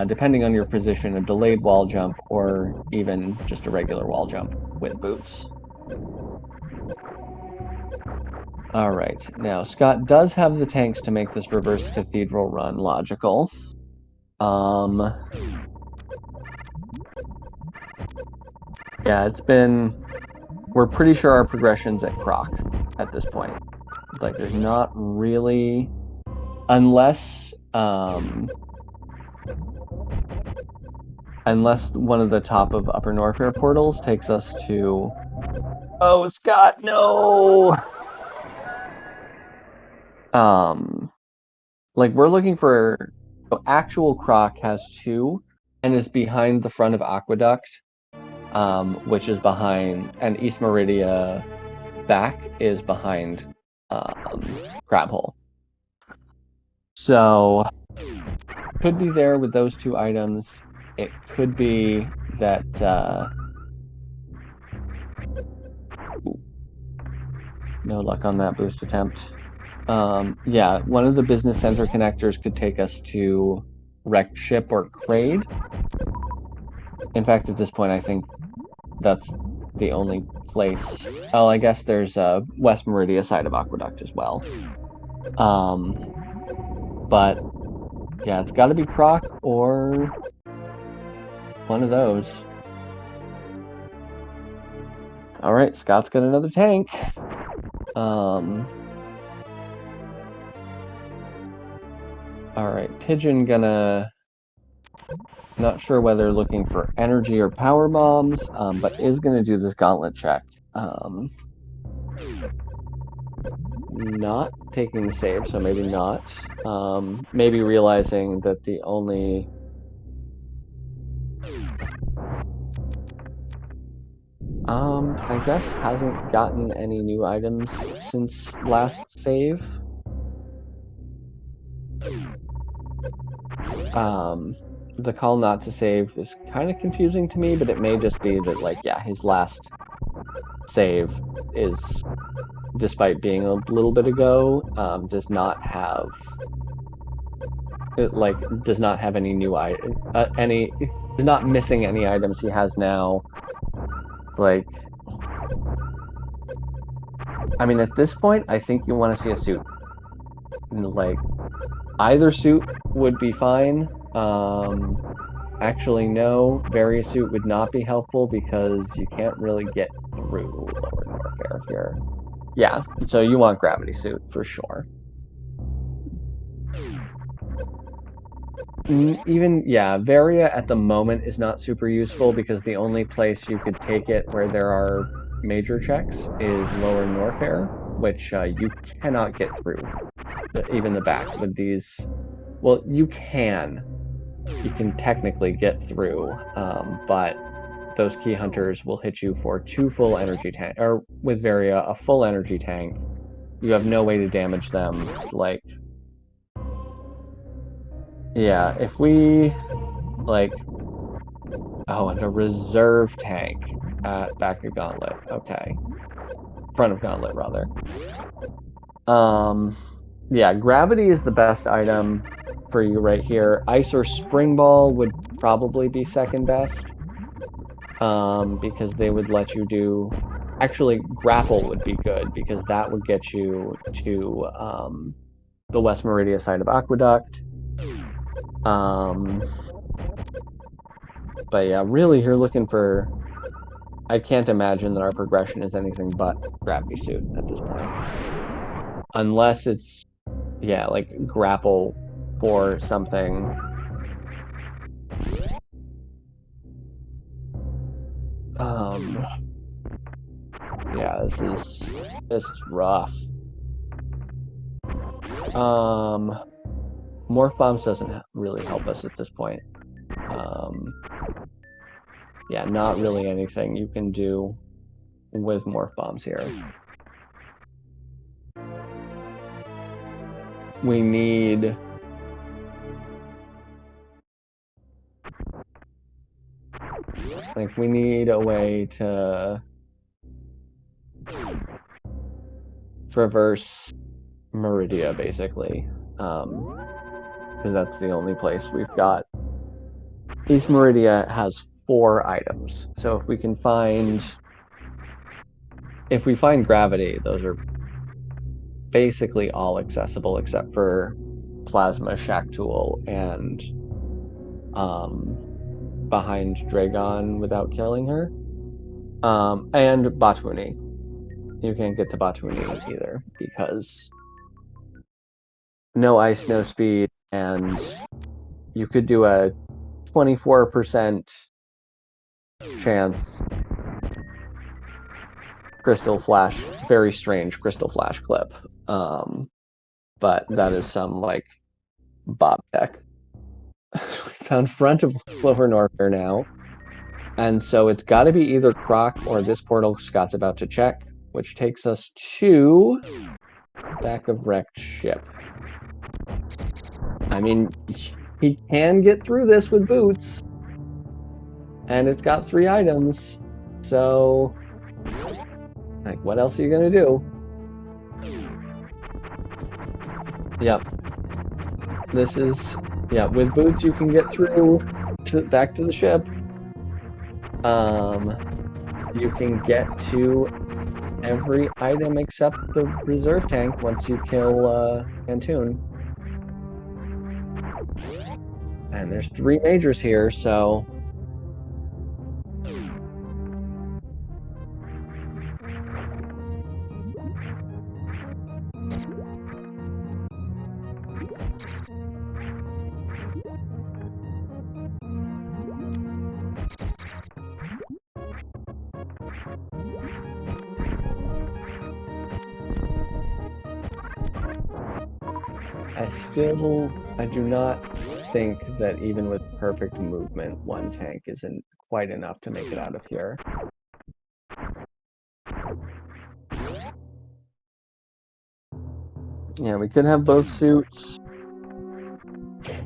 Speaker 1: depending on your position, a delayed wall jump or even just a regular wall jump with boots. Alright, now Scott does have the tanks to make this reverse cathedral run logical. Yeah, we're pretty sure our progression's at Croc at this point. There's not really... Unless one of the top of Upper Norfair portals takes us to... Oh, Scott, no! We're looking for... Actual Croc has two, and is behind the front of Aqueduct, which is behind... And East Meridia back is behind Crab Hole. So, could be there with those two items. It could be that... no luck on that boost attempt. Yeah, one of the business center connectors could take us to Wrecked Ship or Crade. In fact, at this point, I think that's the only place. Oh, I guess there's a West Meridia side of Aqueduct as well. But yeah, it's got to be Croc or one of those. Alright, Scott's got another tank. Alright, Pigeon gonna... Not sure whether looking for energy or power bombs, but is gonna do this gauntlet check. Not taking the save, so maybe not. Maybe realizing that the only... I guess hasn't gotten any new items since last save. The call not to save is kind of confusing to me, but it may just be that, like, yeah, his last save is, despite being a little bit ago, does not have any new is not missing any items he has now. It's like, I mean, at this point, I think you want to see a suit. Like, either suit would be fine. Actually, no, various suit would not be helpful because you can't really get through Lower Norfair here. Yeah, so you want gravity suit for sure. Even, yeah, Varia at the moment is not super useful because the only place you could take it where there are major checks is Lower Norfair, which you cannot get through, even the back with these. Well, you can technically get through, but those key hunters will hit you for 2 full energy tank, or with Varia, a full energy tank. You have no way to damage them, like... Yeah, if we, like... Oh, and a reserve tank at back of Gauntlet. Okay. Front of Gauntlet, rather. Yeah, gravity is the best item for you right here. Ice or Spring Ball would probably be second best. Because they would let you do... Actually, Grapple would be good, because that would get you to the West Meridia side of Aqueduct. But yeah, really, you're looking for... I can't imagine that our progression is anything but Gravity Suit at this point. Unless it's, yeah, like, Grapple for something... Yeah, this is rough. Morph Bombs doesn't really help us at this point. Yeah, not really anything you can do with Morph Bombs here. We need... Like, we need a way to traverse Meridia, basically. Because that's the only place we've got. East Meridia has 4 items. So if we can find... If we find gravity, those are basically all accessible except for Plasma, Shack Tool, and behind Dragon without killing her. And Batuni. You can't get to Batuni either because no ice, no speed, and you could do a 24% chance Crystal Flash, very strange Crystal Flash clip. But that is some, like, Bob tech. We found front of Lower Norfair now. And so it's got to be either Croc or this portal Scott's about to check, which takes us to back of wrecked ship. I mean, he can get through this with boots. And it's got 3 items. So, like, what else are you going to do? Yep. This is... Yeah, with boots you can get through back to the ship. You can get to every item except the reserve tank once you kill Antoon. And there's 3 majors here, so... I do not think that even with perfect movement, one tank isn't quite enough to make it out of here. Yeah, we could have both suits.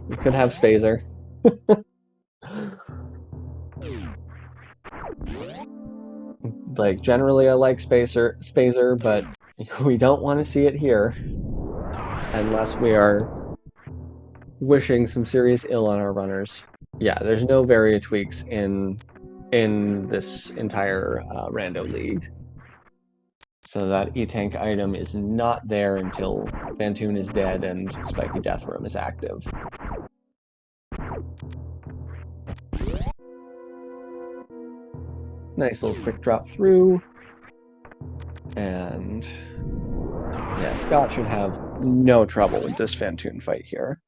Speaker 1: We could have Phaser. Like, generally I like Phaser, but we don't want to see it here. Unless we are wishing some serious ill on our runners. Yeah, there's no Varia tweaks in this entire Rando League. So that E-Tank item is not there until Phantoon is dead and Spiky Death Room is active. Nice little quick drop through. And yeah, Scott should have no trouble with this Phantoon fight here.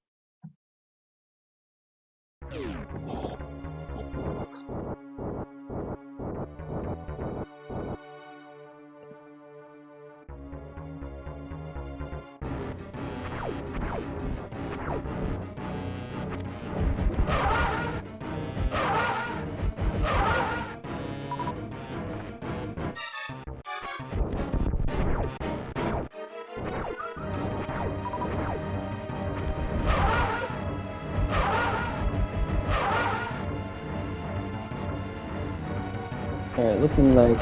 Speaker 1: Alright, looking like...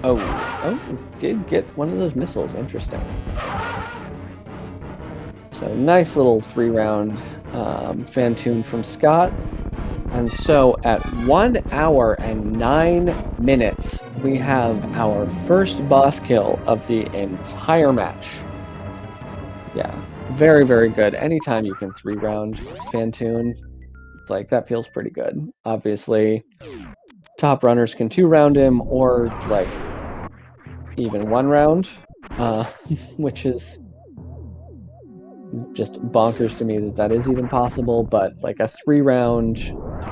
Speaker 1: Oh, did get one of those missiles. Interesting. So nice little 3-round Phantoon from Scott. And so at 1 hour and 9 minutes, we have our first boss kill of the entire match. Yeah, very, very good. Anytime you can 3-round Phantoon, like, that feels pretty good. Obviously, top runners can 2-round him, or, like, even 1 round, which is just bonkers to me that is even possible, but, like, a 3-round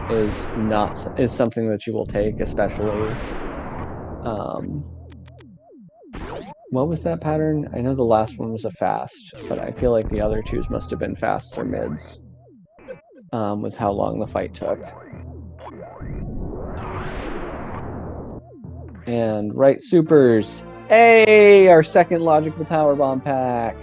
Speaker 1: is something that you will take, especially, what was that pattern? I know the last one was a fast, but I feel like the other twos must have been fasts or mids, with how long the fight took. And right supers. Hey, our second logical powerbomb pack.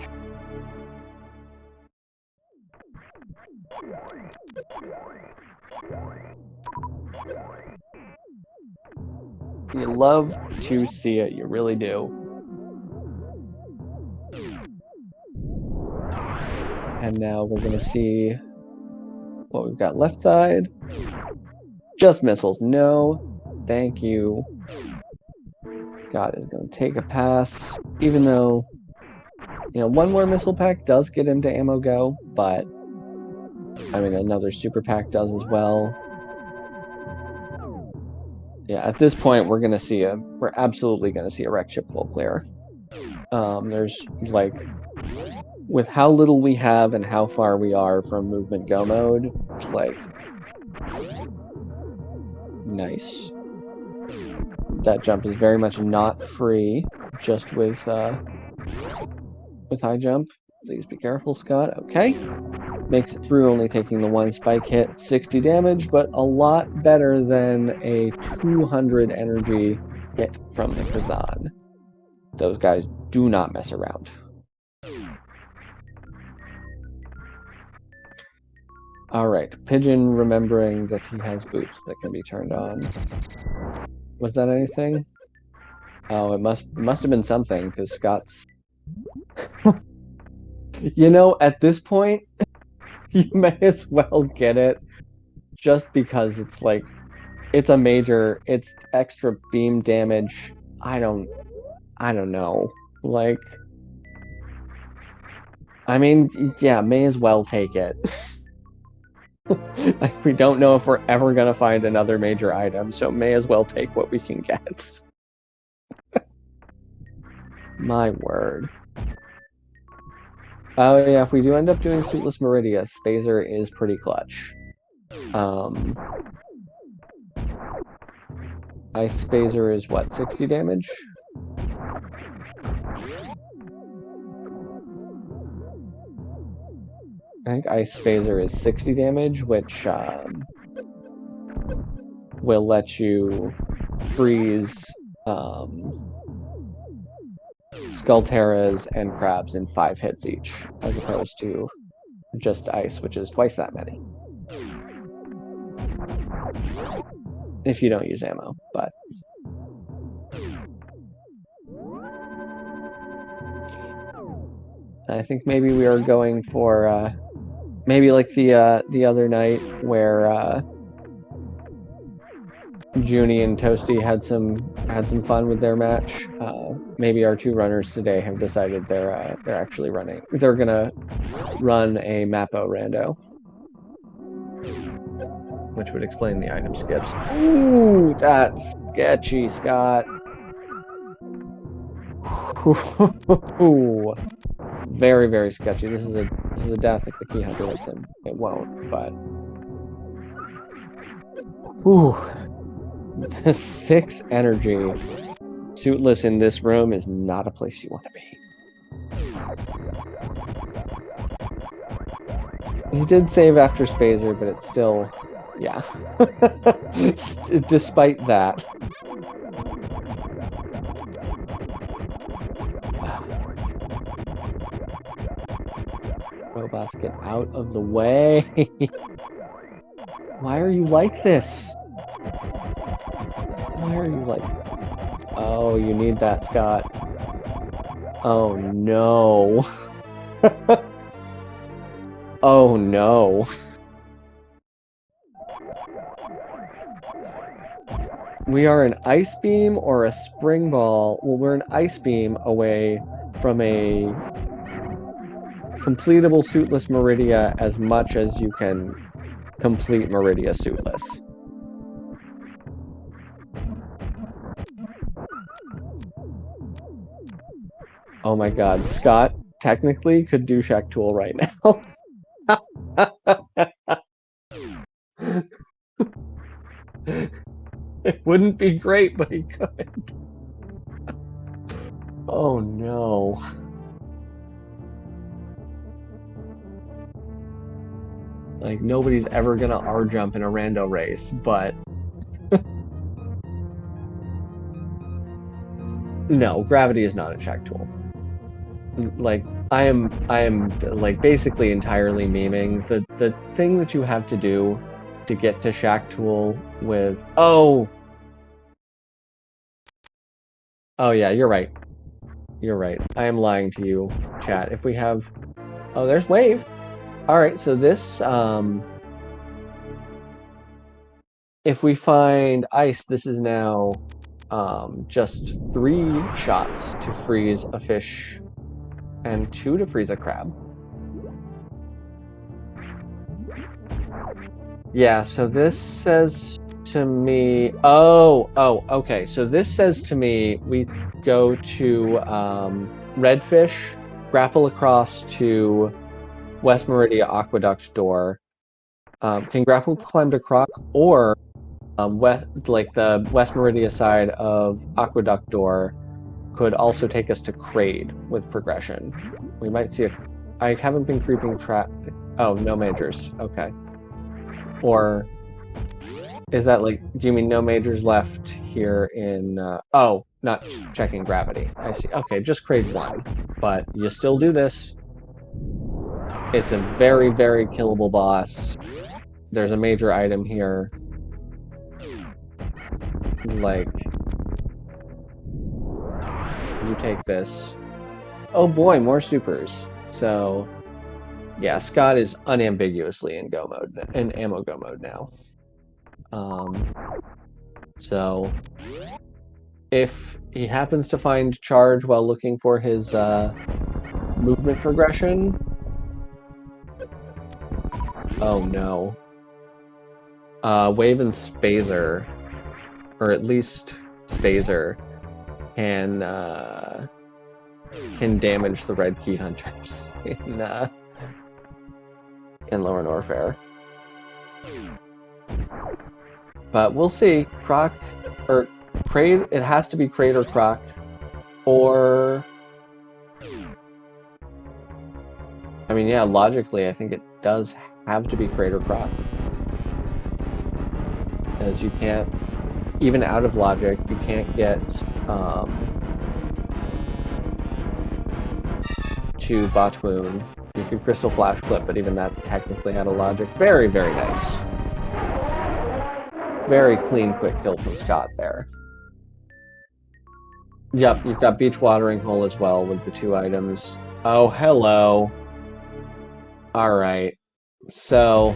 Speaker 1: You love to see it, you really do. And now we're gonna see what we've got left side. Just missiles. No, thank you. God is gonna take a pass, even though, you know, one more missile pack does get him to ammo go, but I mean, another super pack does as well. Yeah, at this point, we're absolutely gonna see a wreck chip full clear. There's, like, with how little we have and how far we are from movement go mode, like, nice. That jump is very much not free, just with high jump. Please be careful, Scott. Okay. Makes it through, only taking the 1 spike hit, 60 damage, but a lot better than a 200 energy hit from the Kazan. Those guys do not mess around. Alright, Pigeon remembering that he has boots that can be turned on. Was that anything? Oh, it must have been something, because Scott's... You know, at this point, you may as well get it, just because it's like, it's it's extra beam damage. I don't know. Like, I mean, yeah, may as well take it. Like, we don't know if we're ever gonna find another major item, so may as well take what we can get. My word. Oh yeah, if we do end up doing Suitless Meridia, Spazer is pretty clutch. Ice Spazer is what, 60 damage? I think Ice Phaser is 60 damage, which will let you freeze Skullterras and Crabs in 5 hits each, as opposed to just Ice, which is twice that many. If you don't use ammo, but... I think maybe we are going for, maybe like the other night where, Junie and Toasty had some fun with their match. Maybe our 2 runners today have decided they're actually running. They're gonna run a Mappo Rando, which would explain the item skips. Ooh, that's sketchy, Scott. Ooh, very, very sketchy. This is a death if the key hunter hits him. It won't, but ooh, the 6 energy suitless in this room is not a place you want to be. He did save after Spazer, but it's still, yeah. Despite that. Robots, get out of the way. Why are you like this? Why are you like... Oh, you need that, Scott. Oh, no. Oh, no. We are an Ice Beam or a Spring Ball. Well, we're an Ice Beam away from a completable suitless Meridia as much as you can complete Meridia suitless. Oh my god, Scott technically could do Shack Tool right now. It wouldn't be great, but he could. Oh no. Like, nobody's ever gonna R-jump in a rando race, but... No, gravity is not a Shack Tool. Like, I am like basically entirely memeing. The thing that you have to do to get to Shack Tool with... Oh! Oh yeah, you're right. You're right. I am lying to you, chat. If we have... Oh, there's Wave! Alright, so this, if we find Ice, this is now just 3 shots to freeze a fish and 2 to freeze a crab. Yeah, so this says to me... Oh, okay. So this says to me we go to Redfish, grapple across to West Meridia Aqueduct door, can grapple climb to Croc, or like the West Meridia side of Aqueduct door could also take us to Crade with progression. We might see a... I haven't been creeping track... Oh, no majors. Okay. Or is that like... Do you mean no majors left here in... Oh, not checking gravity. I see. Okay, just Crade 1. But you still do this. It's a very, very killable boss. There's a major item here. Like... You take this. Oh boy, more supers. So... Yeah, Scott is unambiguously in go mode, in ammo go mode now. So if he happens to find charge while looking for his movement progression, oh no. Wave and Spazer, or at least Spazer, can damage the red key hunters in Lower Norfair. But we'll see. Croc, or Crate, it has to be Crate or Croc, or... I mean, yeah, logically, I think it does have to be Crater Crop. Because you can't, even out of logic, you can't get to Botwoon. You could Crystal Flash Clip, but even that's technically out of logic. Very, very nice. Very clean, quick kill from Scott there. Yep, you've got Beach Watering Hole as well with the 2 items. Oh, hello. Alright. So...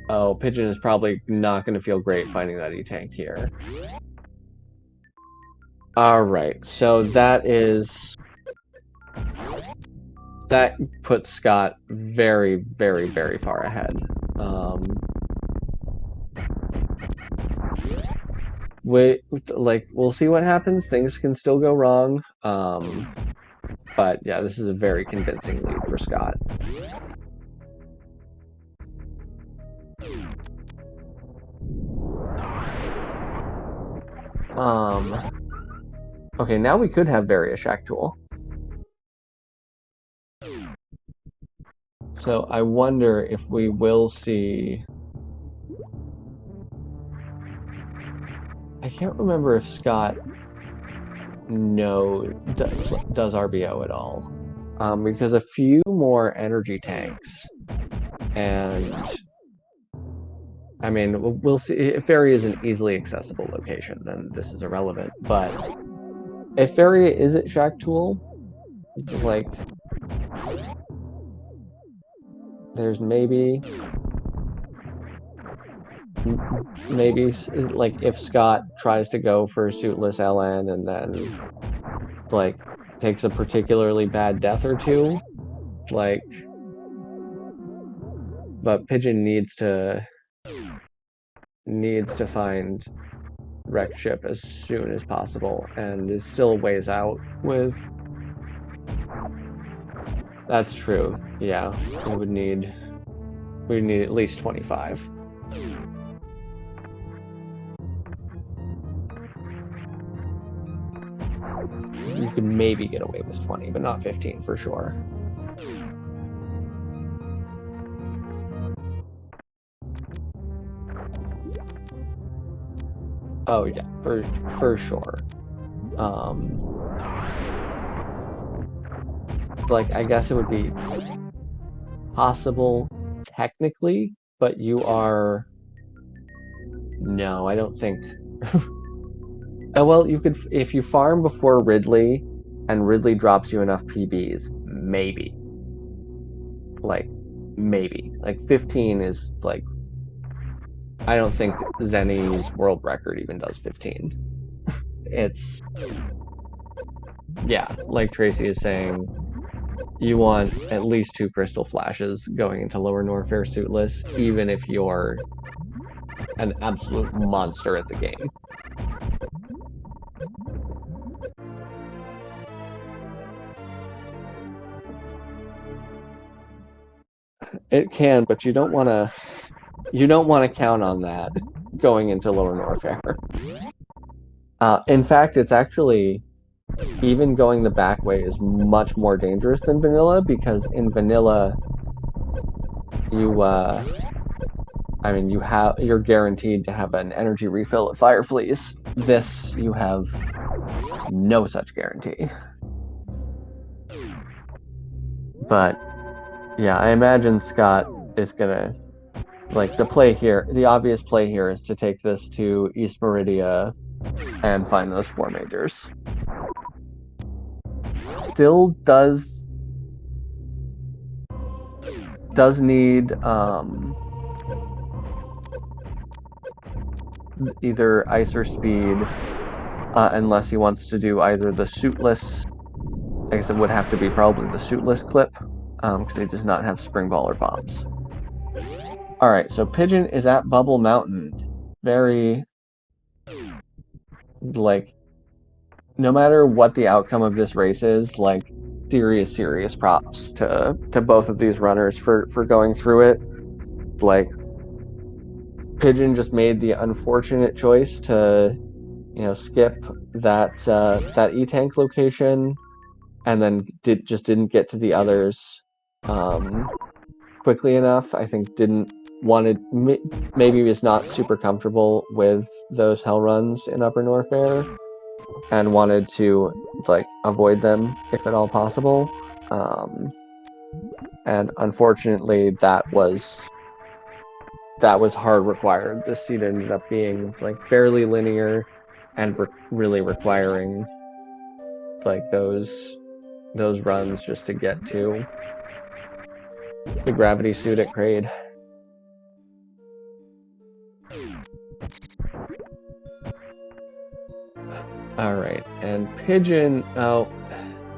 Speaker 1: Oh, Pigeon is probably not going to feel great finding that E-Tank here. Alright, so that puts Scott very, very, very far ahead. We'll see what happens. Things can still go wrong. But yeah, this is a very convincing lead for Scott. Okay, now we could have Various Shack Tool. So I wonder if we will see... I can't remember if Scott does RBO at all. Because a few more energy tanks, and I mean, we'll see. If Feria is an easily accessible location, then this is irrelevant. But if Feria isn't Shack Tool, like, there's maybe, like, if Scott tries to go for Suitless LN and then, like, takes a particularly bad death or two, like, but Pigeon needs to find Wreck Ship as soon as possible, and is still ways out with... That's true, yeah. We'd need at least 25. You could maybe get away with 20, but not 15 for sure. Oh yeah, for sure. Like, I guess it would be possible technically, but you are... No, I don't think... Well, you could, if you farm before Ridley, and Ridley drops you enough PBs, maybe. Like, maybe. Like, 15 is, like... I don't think Zenny's world record even does 15. It's... Yeah, like Tracy is saying, you want at least 2 Crystal Flashes going into Lower Norfair Suitless, even if you're an absolute monster at the game. It can, but you don't want to count on that going into Lower Norfair. In fact, it's actually, even going the back way is much more dangerous than vanilla, because in vanilla, you're guaranteed to have an energy refill at Firefleas. This, you have no such guarantee. But yeah, I imagine Scott is gonna, like, the obvious play here is to take this to East Meridia and find those 4 majors. Still does need either ice or speed, unless he wants to do either the Suitless... I guess it would have to be probably the Suitless clip, because he does not have Spring Ball or bombs. Alright, so Pigeon is at Bubble Mountain. Very... like, no matter what the outcome of this race is, like, serious props to both of these runners for going through it. Like, Pigeon just made the unfortunate choice to, skip that E-Tank location, and then just didn't get to the others. quickly enough. I think maybe was not super comfortable with those hell runs in Upper North Air and wanted to like avoid them if at all possible. And unfortunately, that was hard required. This seed ended up being like fairly linear and really requiring like those runs just to get to the gravity suit at Kraid. All right, and Pigeon. Oh,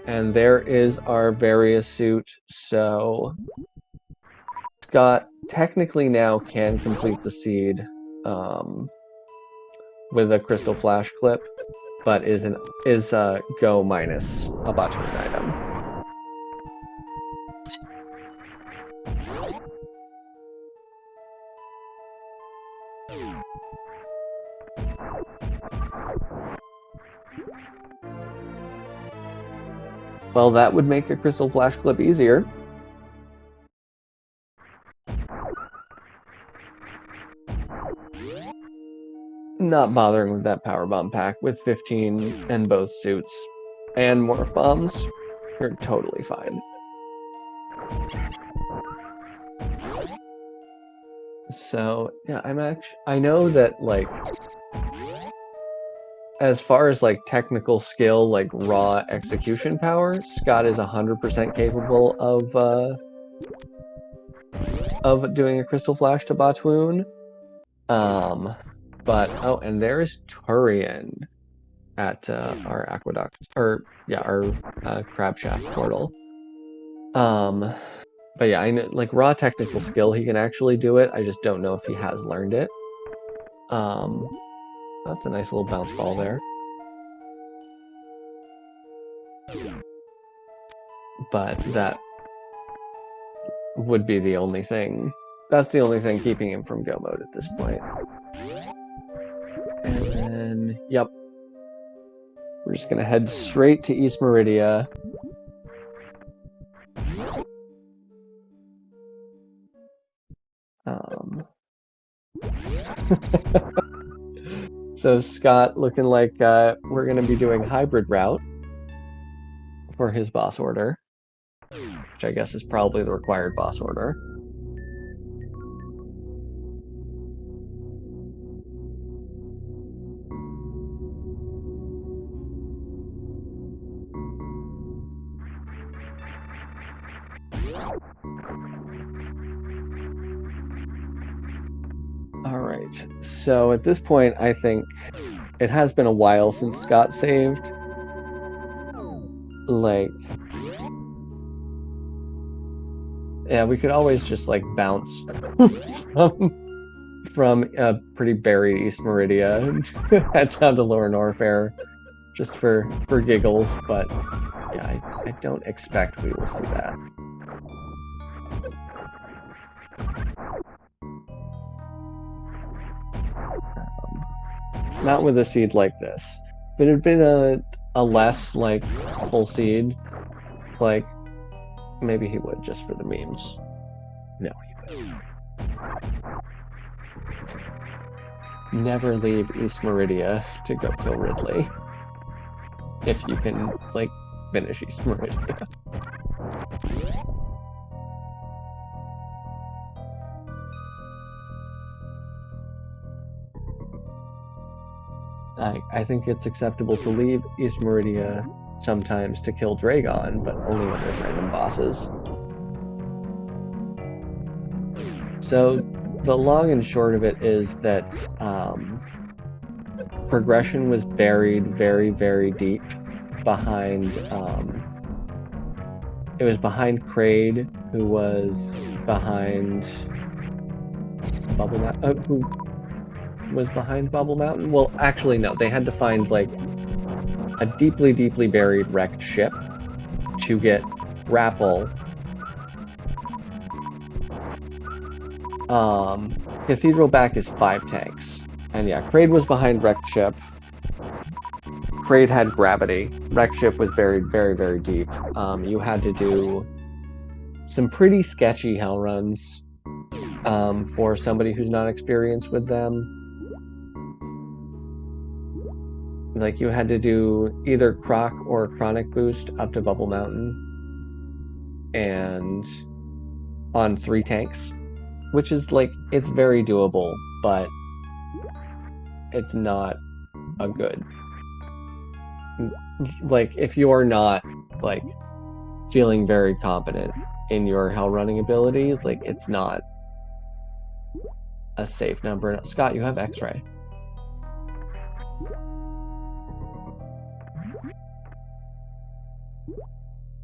Speaker 1: and there is our various suit. So Scott technically now can complete the seed with a Crystal Flash clip, but is go minus a Batoon item. Well, that would make a Crystal Flash clip easier. Not bothering with that power bomb pack with 15 and both suits and morph bombs. You're totally fine. So yeah, I know that like as far as like technical skill, like raw execution power, Scott is 100% capable of doing a Crystal Flash to Batoon. But oh, and there's Turian at our aqueduct, or yeah, our crab shaft portal. But yeah, I know like raw technical skill, he can actually do it. I just don't know if he has learned it. That's a nice little bounce ball there. But that would be the only thing. That's the only thing keeping him from go mode at this point. And then, yep. We're just going to head straight to East Meridia. So Scott looking like we're going to be doing hybrid route for his boss order, which I guess is probably the required boss order. All right, so at this point, I think it has been a while since Scott saved. Like, yeah, we could always just like bounce from a pretty buried East Meridia and head down to Lower Norfair just for giggles, but yeah, I don't expect we will see that. Not with a seed like this. If it had been a less like full seed, like maybe he would just for the memes. No, he wouldn't. Never leave East Meridia to go kill Ridley. If you can, like, finish East Meridia. I think it's acceptable to leave East Meridia sometimes to kill Dragon, but only when there's random bosses. So the long and short of it is that progression was buried very, very deep behind. It was behind Kraid, who was behind Bubble Mountain. Who was behind Bubble Mountain? Well, actually, no. They had to find like a deeply, deeply buried wrecked ship to get Grapple. Cathedral back is 5 tanks. And yeah, Kraid was behind wrecked ship. Kraid had gravity. Wrecked ship was buried very, very deep. You had to do some pretty sketchy hell runs for somebody who's not experienced with them. Like, you had to do either Croc or Chronic Boost up to Bubble Mountain, and on 3 tanks, which is, like, it's very doable, but it's not a good... Like, if you're not, like, feeling very confident in your hell running ability, like, it's not a safe number. Scott, you have X-ray.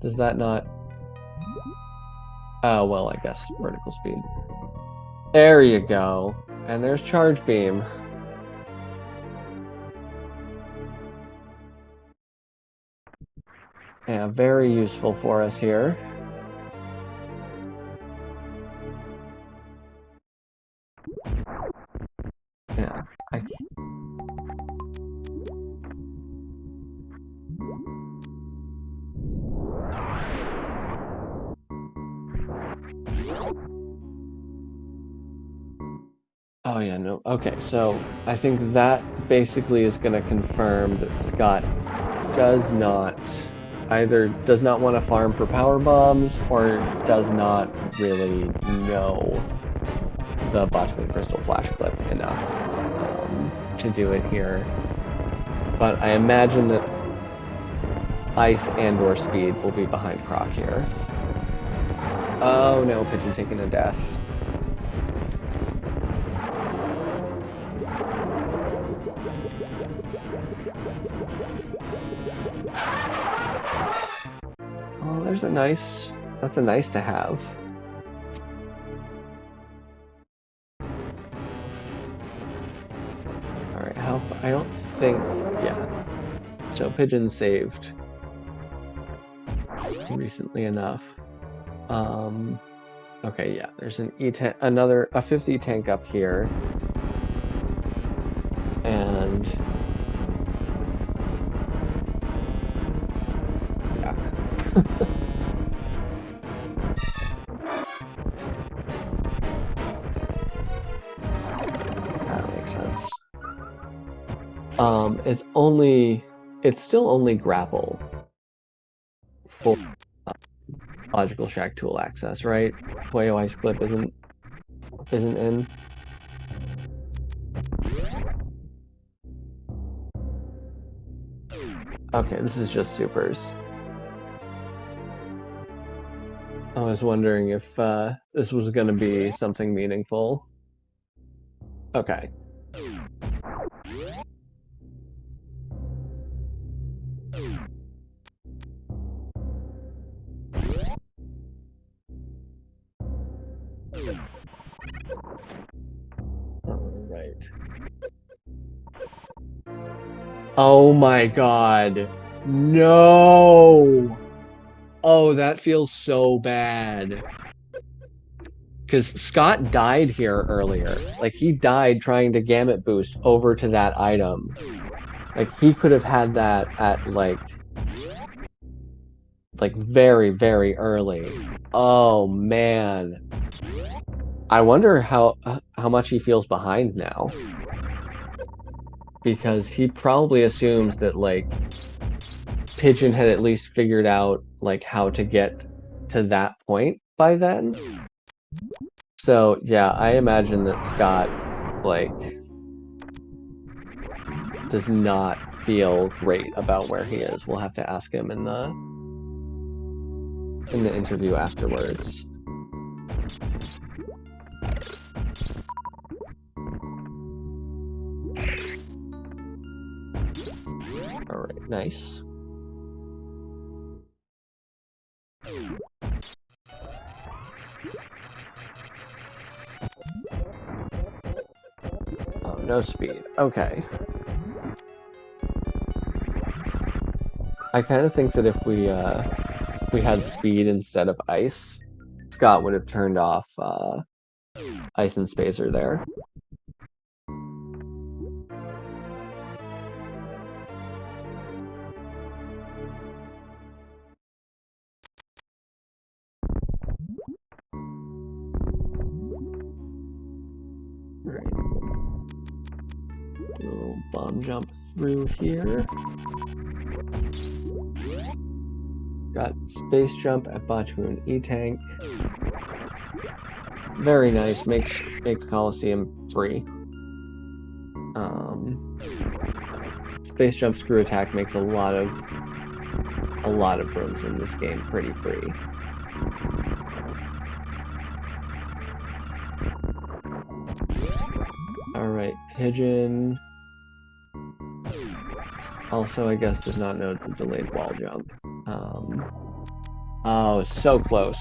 Speaker 1: Does that not... Oh, well, I guess vertical speed. There you go. And there's Charge Beam. Yeah, very useful for us here. Yeah, Oh yeah, no. Okay, so I think that basically is going to confirm that Scott does not want to farm for power bombs, or does not really know the Botchman Crystal Flash Clip enough to do it here. But I imagine that Ice and/or Speed will be behind Croc here. Oh no, Pigeon taking a death. Oh, that's a nice to have. Alright, I don't think, yeah. So Pigeon saved recently enough. Okay, yeah, there's an a 50 tank up here. And yeah. That makes sense. It's still only grapple for Logical Shack tool access, right? Puyo Ice Clip isn't in. Okay, this is just supers. I was wondering if this was going to be something meaningful. Okay. All right. Oh my god. No! Oh, that feels so bad. Because Scott died here earlier. Like, he died trying to Gamut Boost over to that item. Like, he could have had that at, like very, very early. Oh, man. I wonder how much he feels behind now. Because he probably assumes that, like, Pigeon had at least figured out, like, how to get to that point by then. So, yeah, I imagine that Scott, like, does not feel great about where he is. We'll have to ask him in the interview afterwards. All right, nice. Oh, no speed. Okay. I kind of think that if we had speed instead of ice, Scott would have turned off Ice and Spacer there. Little bomb jump through here. Got space jump at Bachmoon E-Tank. Very nice, makes Coliseum free. Space jump screw attack makes a lot of rooms in this game pretty free. Alright, Pigeon. Also, I guess does not know the delayed wall jump. Oh, so close.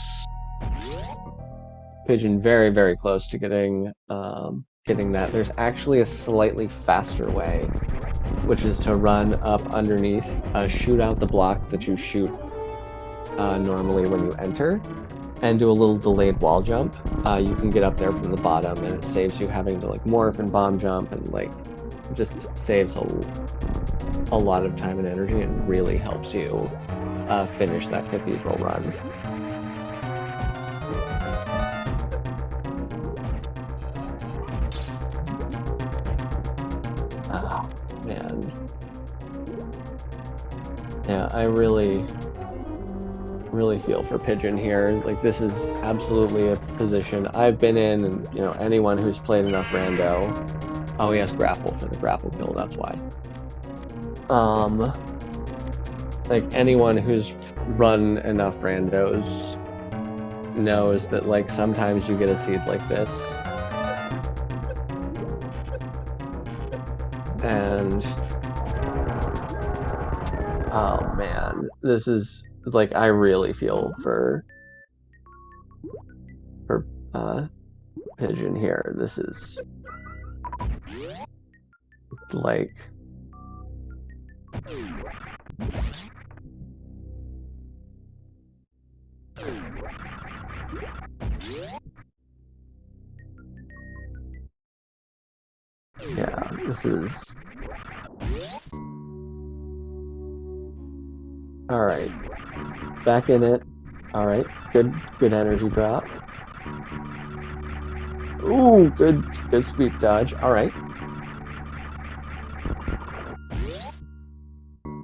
Speaker 1: Pigeon very, very close to getting that. There's actually a slightly faster way, which is to run up underneath, shoot out the block that you shoot normally when you enter, and do a little delayed wall jump. You can get up there from the bottom, and it saves you having to like morph and bomb jump, and like just saves a lot of time and energy, and really helps you finish that cathedral run. Oh, man. Yeah, I really feel for Pigeon here. Like, this is absolutely a position I've been in, and, you know, anyone who's played enough rando... Oh, he has grapple for the grapple kill, that's why. Like, anyone who's run enough randos knows that, like, sometimes you get a seed like this. And... oh, man. This is... like, I really feel for Pigeon here. This is like yeah, this is all right. Back in it. All right, good energy drop. Ooh, good sweep dodge. All right.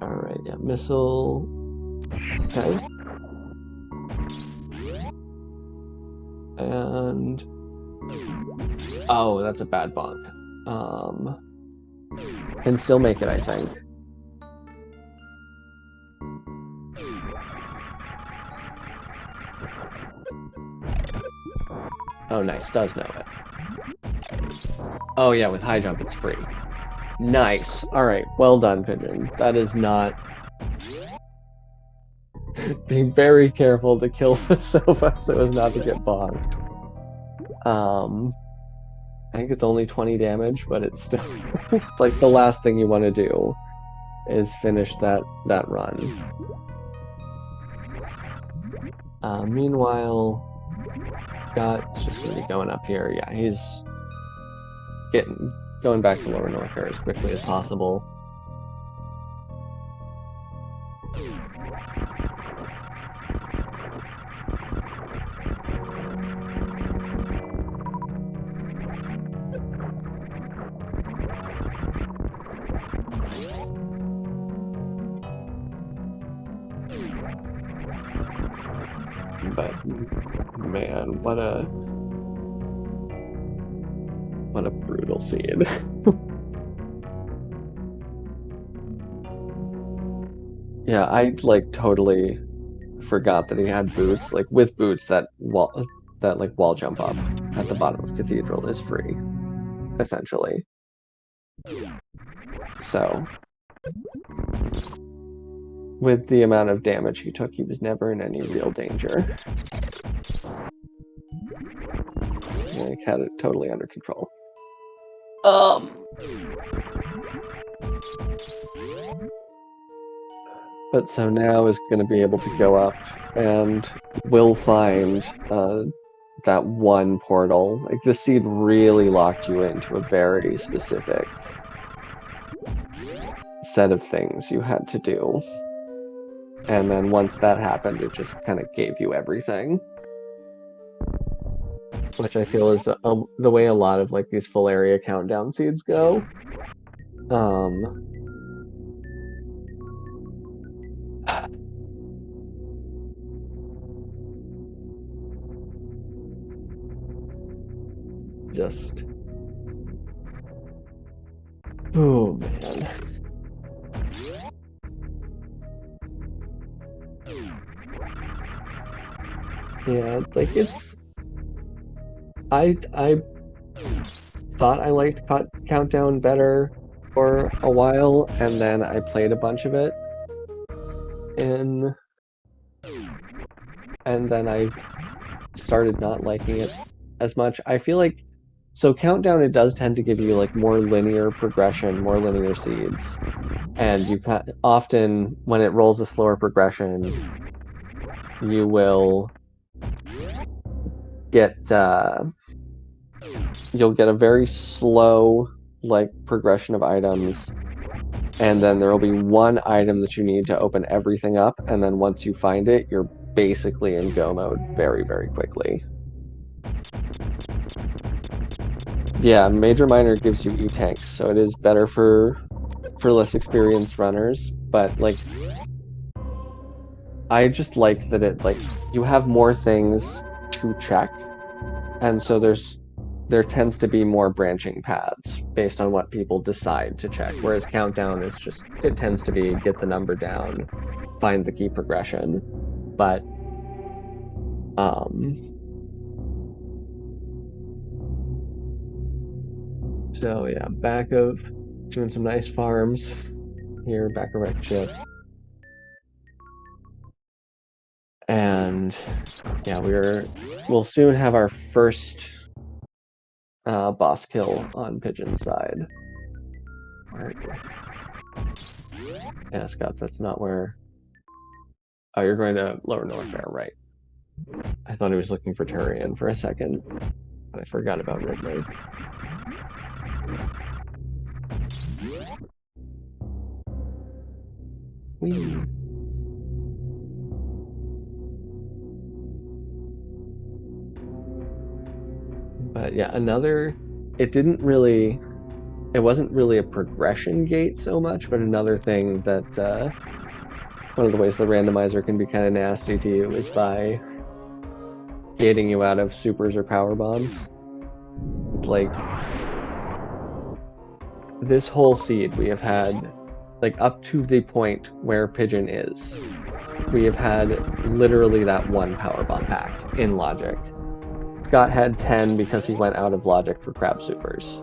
Speaker 1: All right, yeah, missile. Okay. And oh, that's a bad bonk. Can still make it, I think. Oh, nice. Does know it. Oh, yeah, with high jump, it's free. Nice. All right. Well done, Pigeon. That is not... Being very careful to kill the Sova so as not to get bonked. I think it's only 20 damage, but it's still... like, the last thing you want to do is finish that run. Meanwhile... Scott's just going to be going up here. Yeah, he's going back to Lower North here as quickly as possible. But man, what a brutal scene. Yeah, I like totally forgot that he had boots. Like with boots, that wall jump up at the bottom of Cathedral is free, essentially. So with the amount of damage he took, he was never in any real danger. He had it totally under control. But so now is going to be able to go up and will find that one portal. Like, the seed really locked you into a very specific set of things you had to do. And then once that happened, it just kind of gave you everything. Which I feel is the way a lot of like these full area countdown seeds go. Just... Oh, man. Yeah, like, it's... I thought I liked Countdown better for a while, and then I played a bunch of it, and then I started not liking it as much. I feel like, so Countdown, it does tend to give you like more linear progression, more linear seeds, and you often, when it rolls a slower progression, you will get you'll get a very slow like progression of items, and then there will be one item that you need to open everything up, and then once you find it, you're basically in go mode very, very quickly. Yeah, Major Minor gives you E-tanks, so it is better for less experienced runners, but like I just like that it like you have more things to check, and so there tends to be more branching paths based on what people decide to check, whereas Countdown is just, it tends to be get the number down, find the key progression. But so yeah, back of doing some nice farms here, back of Wreck Chip. And yeah, we'll soon have our first boss kill on Pigeon's side. Yeah, Scott, that's not where... Oh, you're going to Lower Norfair, right. I thought he was looking for Turian for a second, but I forgot about Ridley. Whee. But yeah, it wasn't really a progression gate so much, but another thing that one of the ways the randomizer can be kind of nasty to you is by gating you out of supers or power bombs. Like, this whole seed we have had, like up to the point where Pigeon is, we have had literally that one power bomb pack in Logic. Scott had 10 because he went out of Logic for Crab Supers.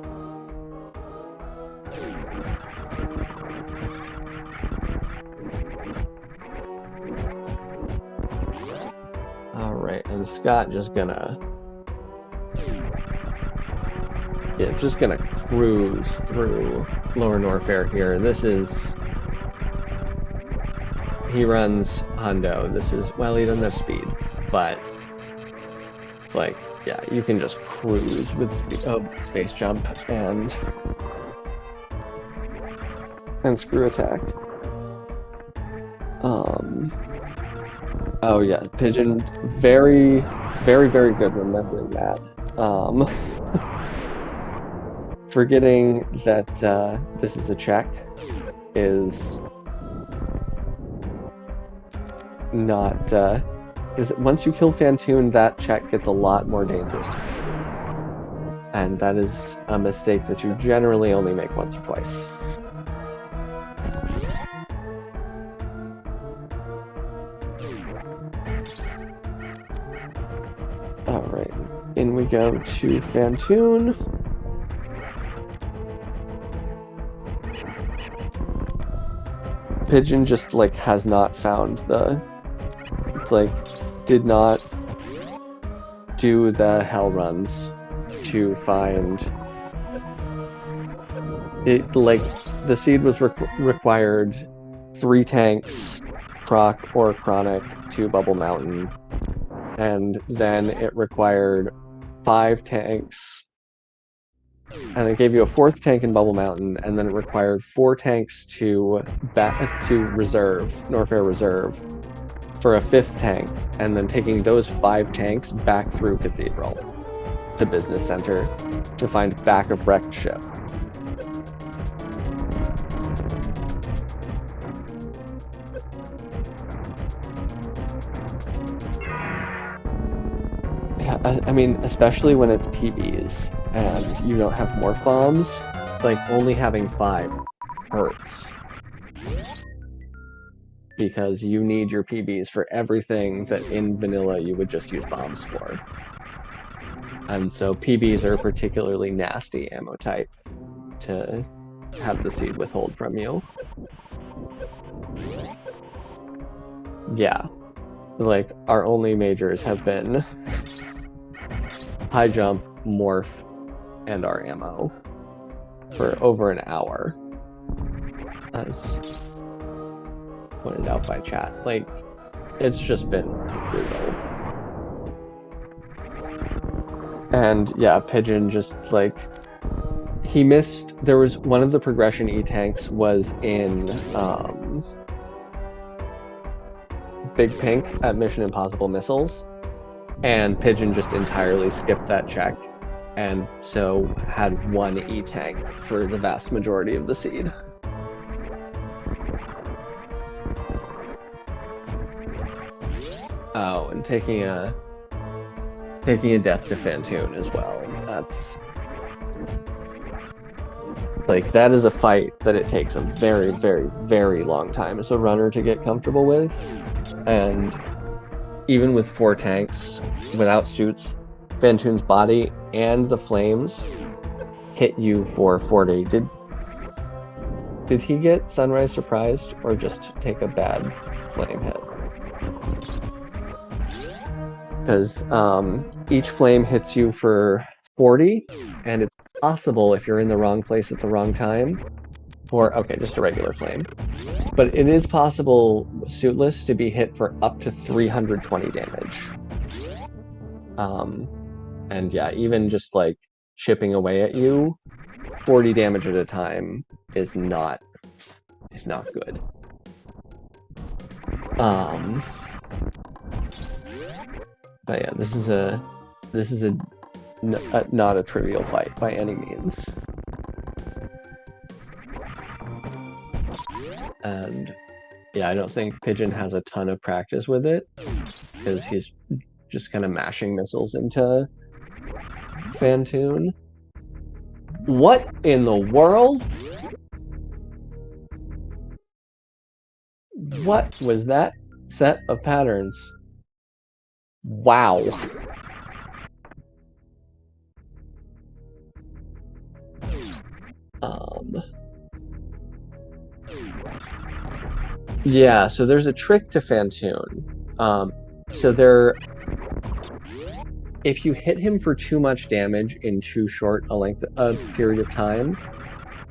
Speaker 1: Alright, and Scott just gonna cruise through Lower Norfair here. This is... He runs Hundo. This is... Well, he doesn't have speed, but... It's like, yeah, you can just cruise with space jump and screw attack. Oh yeah, Pigeon, very, very, very good remembering that. Forgetting that this is a check is not... is once you kill Fantoon, that check gets a lot more dangerous to me. And that is a mistake that you generally only make once or twice. Alright, in we go to Fantoon. Pigeon just, like, has not found the... like, did not do the hell runs to find... It, like, the seed was required 3 tanks, Croc or Chronic, to Bubble Mountain, and then it required 5 tanks, and it gave you a 4th tank in Bubble Mountain, and then it required 4 tanks to Reserve, Norfair Reserve, for a 5th tank, and then taking those 5 tanks back through Cathedral to Business Center to find back of wrecked ship. I mean, especially when it's PBs and you don't have morph bombs, like only having 5 hurts. Because you need your PBs for everything that in vanilla you would just use bombs for. And so PBs are a particularly nasty ammo type to have the seed withhold from you. Yeah. Like, our only majors have been high jump, morph, and our ammo for over an hour. As pointed out by chat. Like, it's just been brutal. And yeah, Pigeon just, like, he missed. There was one of the progression E-tanks was in Big Pink at Mission Impossible Missiles, and Pigeon just entirely skipped that check, and so had 1 E-tank for the vast majority of the seed. Oh, and taking a death to Fantoon as well. That's like, that is a fight that it takes a very, very, very long time as a runner to get comfortable with. And even with 4 tanks, without suits, Fantoon's body and the flames hit you for 40. Did he get Sunrise surprised or just take a bad flame hit? Because each flame hits you for 40, and it's possible if you're in the wrong place at the wrong time, or, okay, just a regular flame. But it is possible, suitless, to be hit for up to 320 damage. And yeah, even just, like, chipping away at you, 40 damage at a time is not good. But yeah, this is not a trivial fight by any means. And yeah, I don't think Pigeon has a ton of practice with it, because he's just kind of mashing missiles into Fantoon. What in the world? What was that set of patterns? Wow. Yeah, so there's a trick to Fantoon. So if you hit him for too much damage in too short a period of time,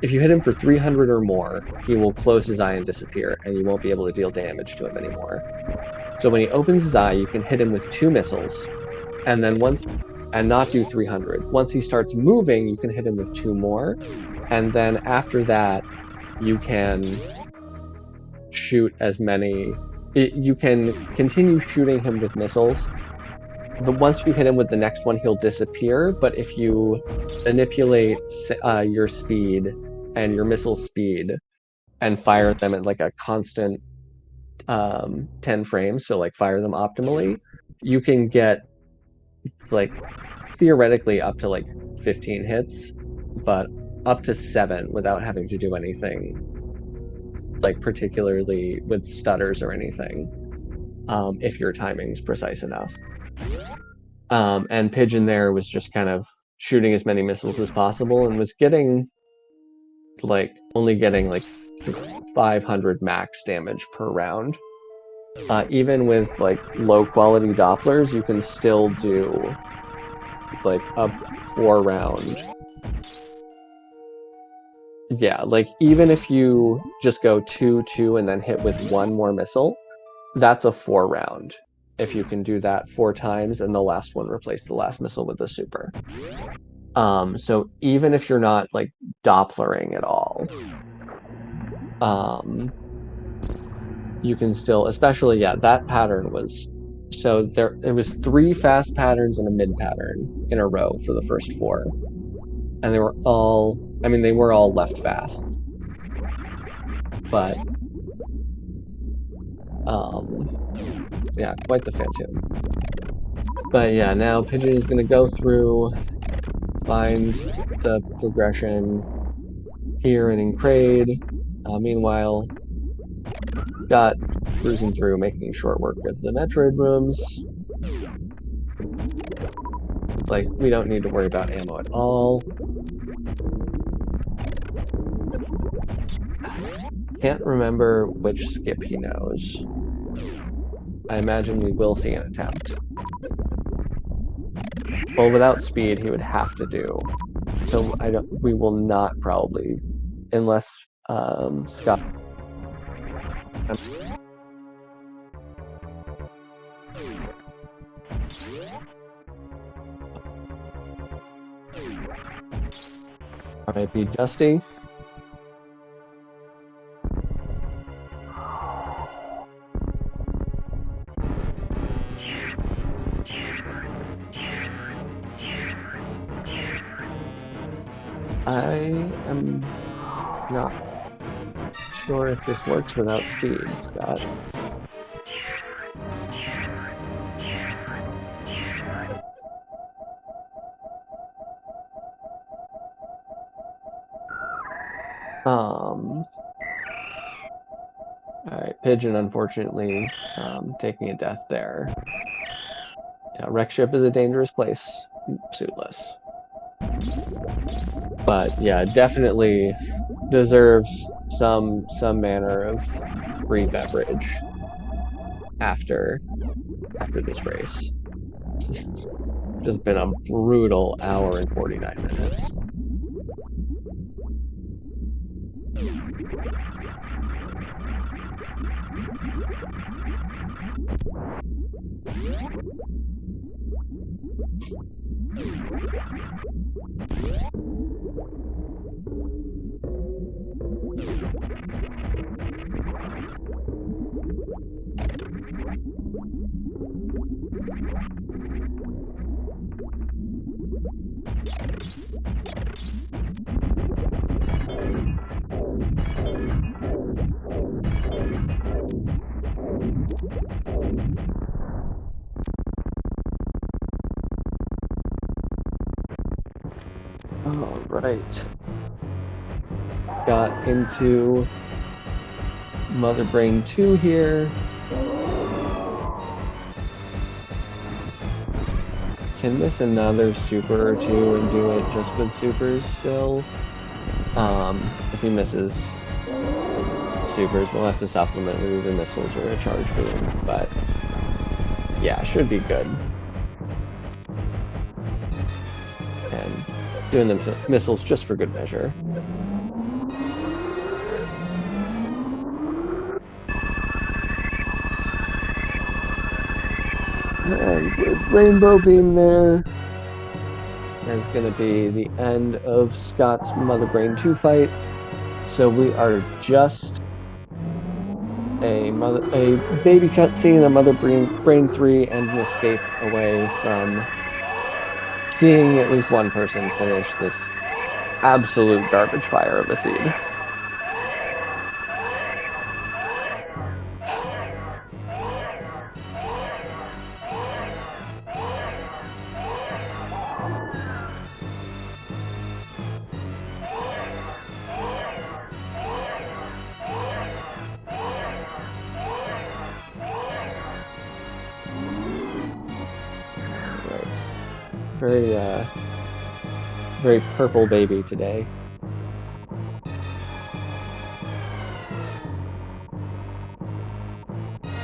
Speaker 1: if you hit him for 300 or more, he will close his eye and disappear, and you won't be able to deal damage to him anymore. So when he opens his eye, you can hit him with 2 missiles, and then and not do 300. Once he starts moving, you can hit him with 2 more, and then after that, you can shoot as many. You can continue shooting him with missiles. Once you hit him with the next one, he'll disappear, but if you manipulate your speed and your missile speed and fire them at like a constant 10 frames, so like fire them optimally, you can get like theoretically up to like 15 hits, but up to 7 without having to do anything like particularly with stutters or anything, if your timing's precise enough. And Pigeon there was just kind of shooting as many missiles as possible and was only getting like 500 max damage per round. Even with like low quality Dopplers, you can still do like a 4-round. Yeah, like even if you just go 2-2 and then hit with 1 more missile, that's a 4-round. If you can do that 4 times and the last one replace the last missile with the super. So even if you're not like Dopplering at all, you can still, especially, yeah, that pattern was, so it was 3 fast patterns and a mid pattern in a row for the first 4. And they were all, I mean, they were all left fasts. But, yeah, quite the Fantoon. But yeah, now Pigeon is going to go through, find the progression here and in Kraid. Meanwhile, Scott cruising through, making short work of the Metroid rooms. It's like, we don't need to worry about ammo at all. Can't remember which skip he knows. I imagine we will see an attempt. Well, without speed, he would have to do. So we will not probably, unless Scott. Might be Dusty. I am not sure if this works without speed, Scott. Alright, Pigeon, unfortunately, taking a death there. Yeah, Wreck Ship is a dangerous place, suitless. But yeah, definitely deserves some manner of free beverage after this race. It's just been a brutal hour and 49 minutes. All right. Got into Mother Brain 2 here. Can miss another super or two and do it just with supers still. If he misses supers, we'll have to supplement with either missiles or a charge boom. But yeah, should be good. And doing them missiles just for good measure. And with Rainbow Beam there, that's going to be the end of Scott's Mother Brain 2 fight. So we are just a baby cutscene, a Mother Brain 3, and an escape away from seeing at least one person finish this absolute garbage fire of a seed. Very purple baby today.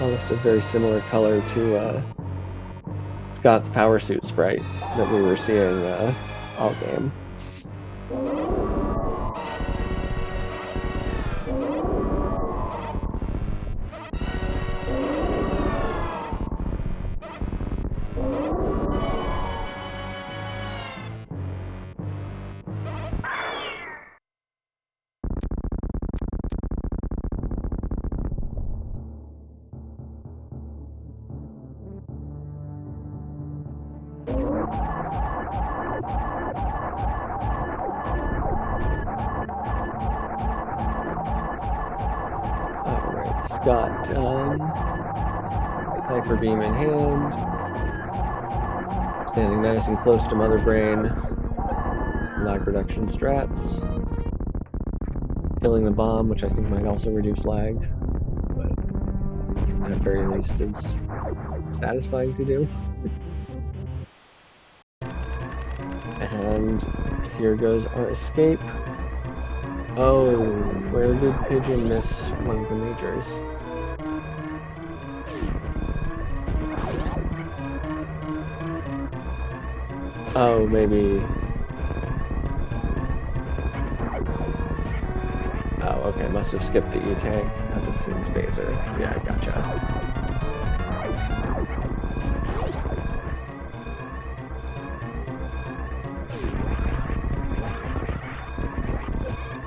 Speaker 1: Almost a very similar color to Scott's power suit sprite that we were seeing all game. Scott, Hyper Beam in hand. Standing nice and close to Mother Brain. Lag reduction strats. Killing the bomb, which I think might also reduce lag, but at very least is satisfying to do. And here goes our escape. Oh, where did Pigeon miss one of the majors? Oh, maybe. Oh, okay, must have skipped the E-tank as it seems Baser. Yeah, gotcha.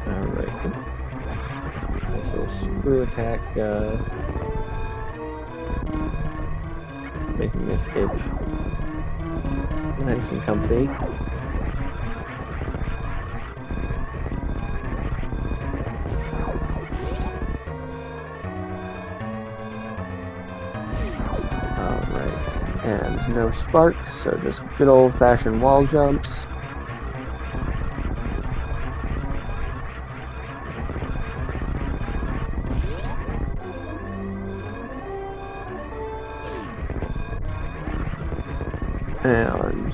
Speaker 1: Alright. Nice little screw attack, making the escape nice and comfy. Alright, and no spark, so just good old-fashioned wall jumps. And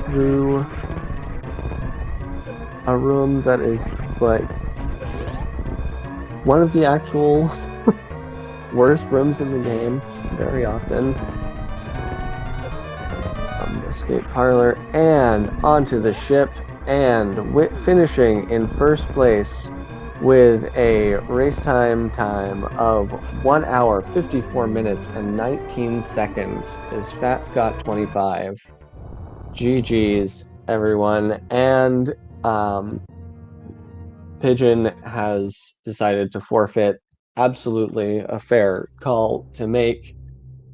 Speaker 1: through a room that is like one of the actual worst rooms in the game very often. Escape parlor and onto the ship, and finishing in first place with a race time of 1 hour 54 minutes and 19 seconds is Fat Scott 25. GG's everyone. And Pigeon has decided to forfeit. Absolutely a fair call to make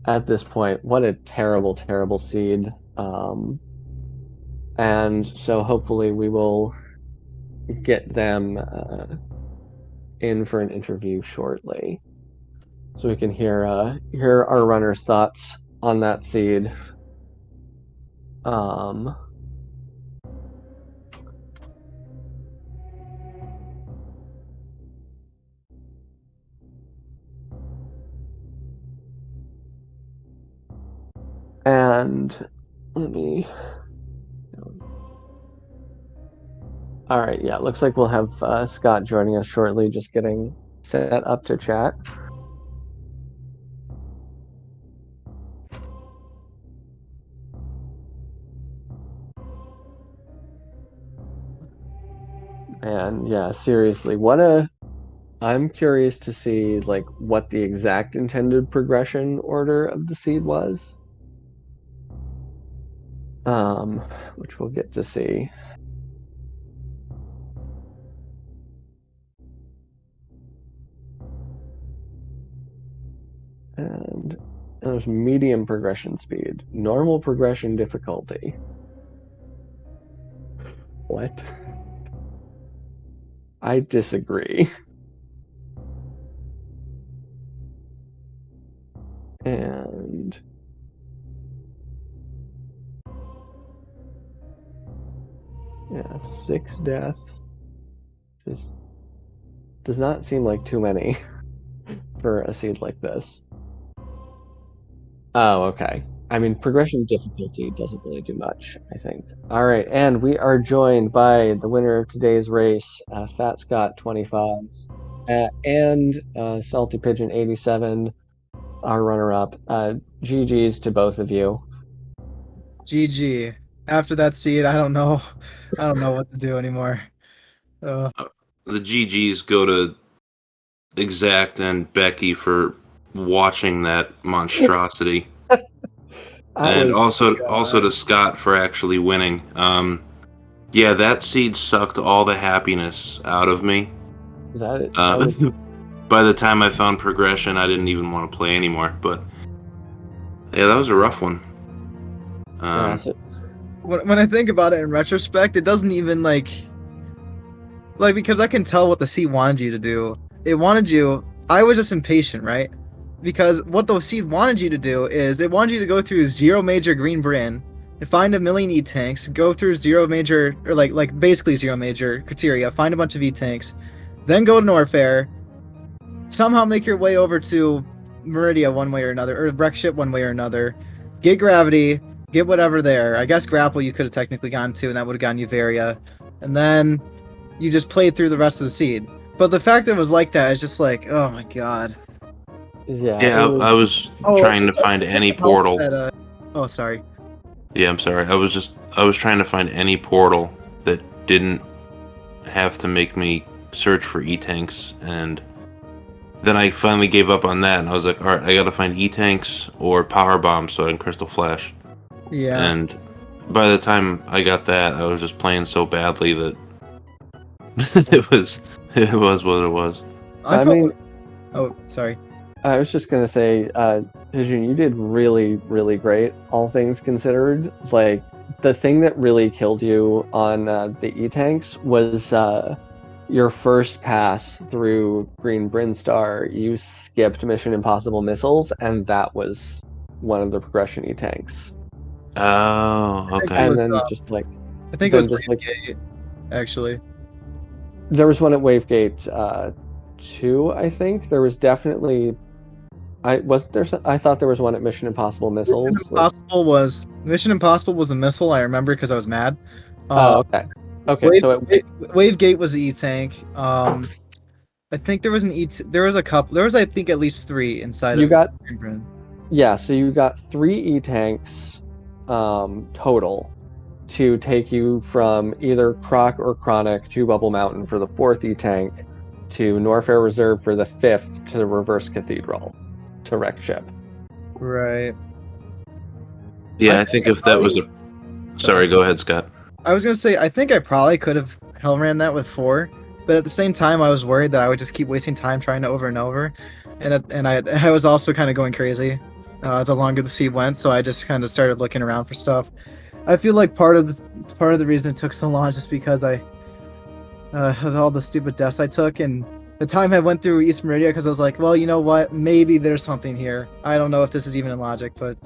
Speaker 1: at this point. What a terrible, terrible seed. And so hopefully we will get them in for an interview shortly, so we can hear our runner's thoughts on that seed. And let me. All right, yeah, looks like we'll have Scott joining us shortly, just getting set up to chat. And yeah, seriously, I'm curious to see like what the exact intended progression order of the seed was. Which we'll get to see. And there's medium progression speed, normal progression difficulty. What? I disagree. And yeah, 6 deaths just does not seem like too many for a seed like this. Oh, okay. I mean, progression difficulty doesn't really do much, I think. All right, and we are joined by the winner of today's race, Fat Scott 25, and Salty Pigeon 87, our runner-up. GG's to both of you.
Speaker 2: GG. After that seed, I don't know what to do anymore.
Speaker 3: The GGs go to Exact and Becky for watching that monstrosity. And also to Scott for actually winning. Yeah, that seed sucked all the happiness out of me. By the time I found progression, I didn't even want to play anymore. But yeah, that was a rough one.
Speaker 2: When I think about it in retrospect, it doesn't even like because I can tell what the seed wanted you to do. It wanted you. I was just impatient, right? Because what the seed wanted you to do is it wanted you to go through 0 major green Bryn, find a million E-tanks, go through zero major, or like basically zero major criteria, find a bunch of E-tanks, then go to Norfair, somehow make your way over to Meridia one way or another, or Wreck Ship one way or another, get Gravity, get whatever there. I guess Grapple you could have technically gotten to, and that would have gotten you Varia. And then you just played through the rest of the seed. But the fact that it was like that is just like, oh my god.
Speaker 1: Yeah,
Speaker 3: Yeah,
Speaker 1: it was.
Speaker 3: I was trying to find any portal.
Speaker 2: That, oh, sorry.
Speaker 3: Yeah, I'm sorry. I was trying to find any portal that didn't have to make me search for E-tanks, and then I finally gave up on that, and I was like, all right, I gotta find E-tanks or power bombs so I can Crystal Flash.
Speaker 2: Yeah.
Speaker 3: And by the time I got that, I was just playing so badly that it was what it was.
Speaker 1: I mean,
Speaker 2: oh, sorry.
Speaker 1: I was just gonna say, Hijun, you did really, really great, all things considered. Like, the thing that really killed you on the E-tanks was your first pass through Green Brinstar. You skipped Mission Impossible missiles, and that was one of the progression E-tanks.
Speaker 3: Oh, okay.
Speaker 1: And then just like,
Speaker 2: I think it was just like, actually.
Speaker 1: There was one at Wavegate 2, I think. There was definitely. I thought there was one at Mission Impossible missiles.
Speaker 2: Mission Impossible was the missile. I remember because I was mad.
Speaker 1: Okay. Okay.
Speaker 2: Wavegate was the E-tank. I think there was there was a couple. There was, I think, at least 3 inside.
Speaker 1: Yeah. So you got 3 E-tanks total to take you from either Croc or Chronic to Bubble Mountain for the 4th E-tank, to Norfair Reserve for the 5th, to the Reverse Cathedral, to Wreck Ship.
Speaker 2: Right.
Speaker 3: Yeah, I think if that was a... Sorry, go ahead, Scott.
Speaker 2: I was going to say, I think I probably could have hell ran that with 4, but at the same time, I was worried that I would just keep wasting time trying to over and over. And I was also kind of going crazy the longer the seed went, so I just kind of started looking around for stuff. I feel like part of the reason it took so long is just because of all the stupid deaths I took, and the time I went through East Meridia, because I was like, well, you know what? Maybe there's something here. I don't know if this is even in logic, but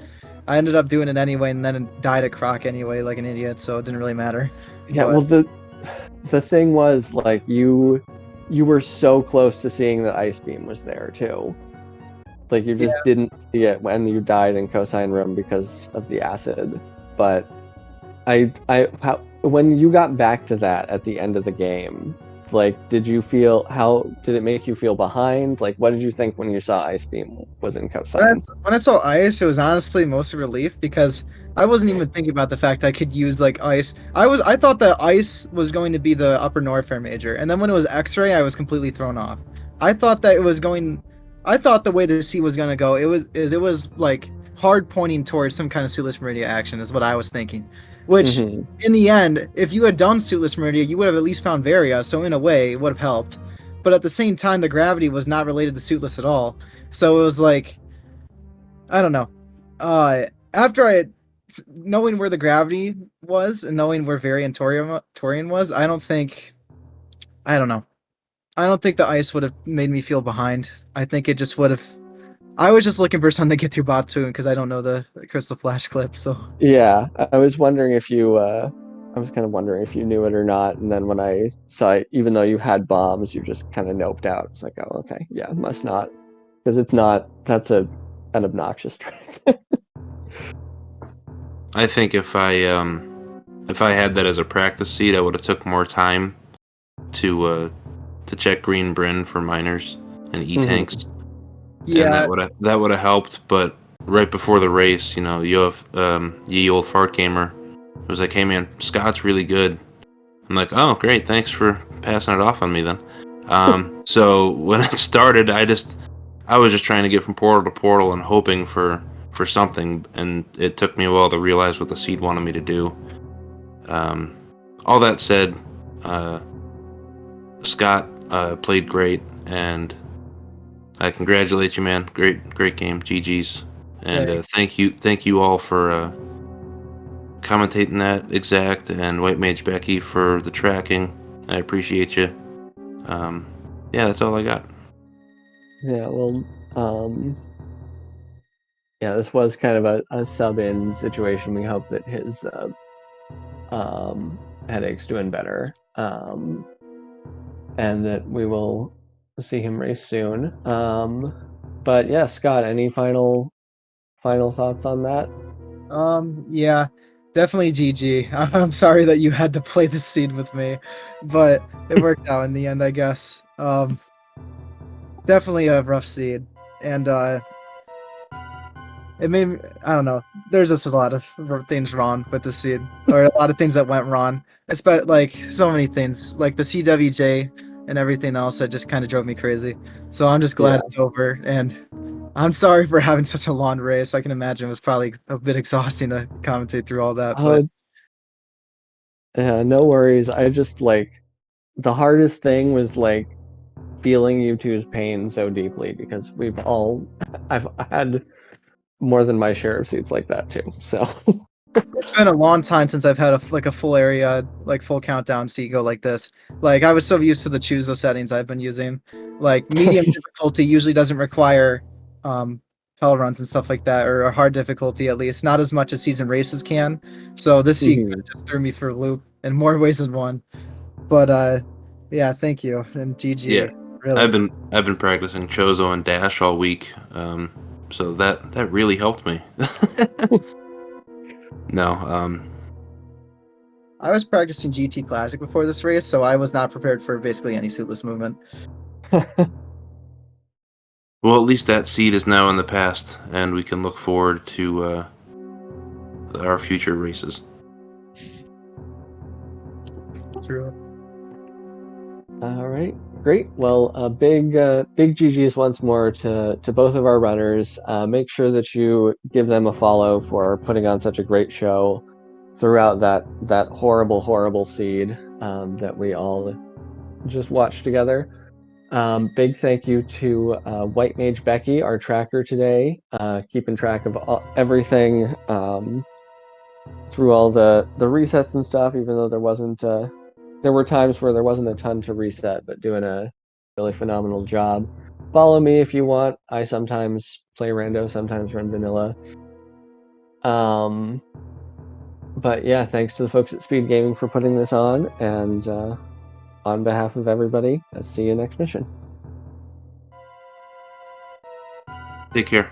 Speaker 2: I ended up doing it anyway, and then died at Croc anyway, like an idiot, so it didn't really matter.
Speaker 1: Yeah, well, the thing was, like, you were so close to seeing that Ice Beam was there, too. Like, you just didn't see it when you died in Cosine Room because of the acid. But when you got back to that at the end of the game, like, did it make you feel behind? Like, what did you think when you saw Ice Beam was in Cosine?
Speaker 2: When I saw Ice, it was honestly mostly relief, because I wasn't even thinking about the fact I could use, like, Ice. I thought that Ice was going to be the Upper Norfair major, and then when it was X-Ray, I was completely thrown off. I thought the way the sea was gonna go, it was like hard pointing towards some kind of Suitless Meridia action, is what I was thinking. Which, in the end, if you had done Suitless Meridia, you would have at least found Varia, so in a way, it would have helped. But at the same time, the gravity was not related to Suitless at all. So it was like, I don't know. After knowing where the gravity was, and knowing where Varia and Torian was, I don't know. I don't think the ice would have made me feel behind. I think it just would have... I was just looking for something to get through Batu, because I don't know the Crystal Flash clip, so...
Speaker 1: Yeah, I was wondering if you... I was kind of wondering if you knew it or not, and then when I saw it, even though you had bombs, you just kind of noped out. It's like, oh, okay, yeah, must not. Because it's not... That's an obnoxious track.
Speaker 3: I think if I had that as a practice seed, I would have took more time to check Green Bryn for miners and E-tanks.
Speaker 2: Yeah,
Speaker 3: and that would have helped. But right before the race, you have ye old fart gamer was like, "Hey man, Scott's really good." I'm like, "Oh great, thanks for passing it off on me then." So when it started, I was just trying to get from portal to portal and hoping for something, and it took me a while to realize what the seed wanted me to do. All that said, Scott played great, and I congratulate you, man. Great game. GG's. And thank you all for commentating that exact, and White Mage Becky for the tracking. I appreciate you. Yeah, that's all I got.
Speaker 1: Yeah, well, yeah, this was kind of a sub-in situation. We hope that his headache's doing better, and that we will see him race soon. But yeah, Scott, any final thoughts on that?
Speaker 2: Yeah, definitely GG. I'm sorry that you had to play this seed with me, but it worked out in the end, I guess. Definitely a rough seed, and it made me, I don't know. There's just a lot of things wrong with the seed, or a lot of things that went wrong. Especially like so many things, like the CWJ and everything else that just kind of drove me crazy. So I'm just glad
Speaker 1: Yeah.
Speaker 2: it's over, and I'm sorry for having such a long race. I can imagine it was probably a bit exhausting to commentate through all that, but
Speaker 1: Oh, yeah, no worries. I just like the hardest thing was like feeling you two's pain so deeply because I've had more than my share of seats like that too. So
Speaker 2: it's been a long time since I've had a full area, like full countdown seat go like this. Like I was so used to the Chuzo settings I've been using. Like medium difficulty usually doesn't require hell runs and stuff like that, or a hard difficulty at least, not as much as season races can. So this seat
Speaker 1: Mhm.
Speaker 2: just threw me for a loop in more ways than one. But yeah, thank you and
Speaker 3: Yeah,
Speaker 2: GG. Really.
Speaker 3: I've been practicing Chozo and Dash all week, so that really helped me. No,
Speaker 2: I was practicing GT Classic before this race, so I was not prepared for basically any suitless movement.
Speaker 3: well, at least that seed is now in the past, and we can look forward to our future races.
Speaker 2: True.
Speaker 1: All right, great. Well, big GGs once more to both of our runners. Make sure that you give them a follow for putting on such a great show throughout that horrible seed that we all just watched together. Big thank you to White Mage Becky, our tracker today, keeping track of everything through all the resets and stuff. Even though there were times where there wasn't a ton to reset, but doing a really phenomenal job. Follow me if you want. I sometimes play rando, sometimes run vanilla. But yeah, thanks to the folks at Speed Gaming for putting this on, and on behalf of everybody, I'll see you next mission.
Speaker 3: Take care.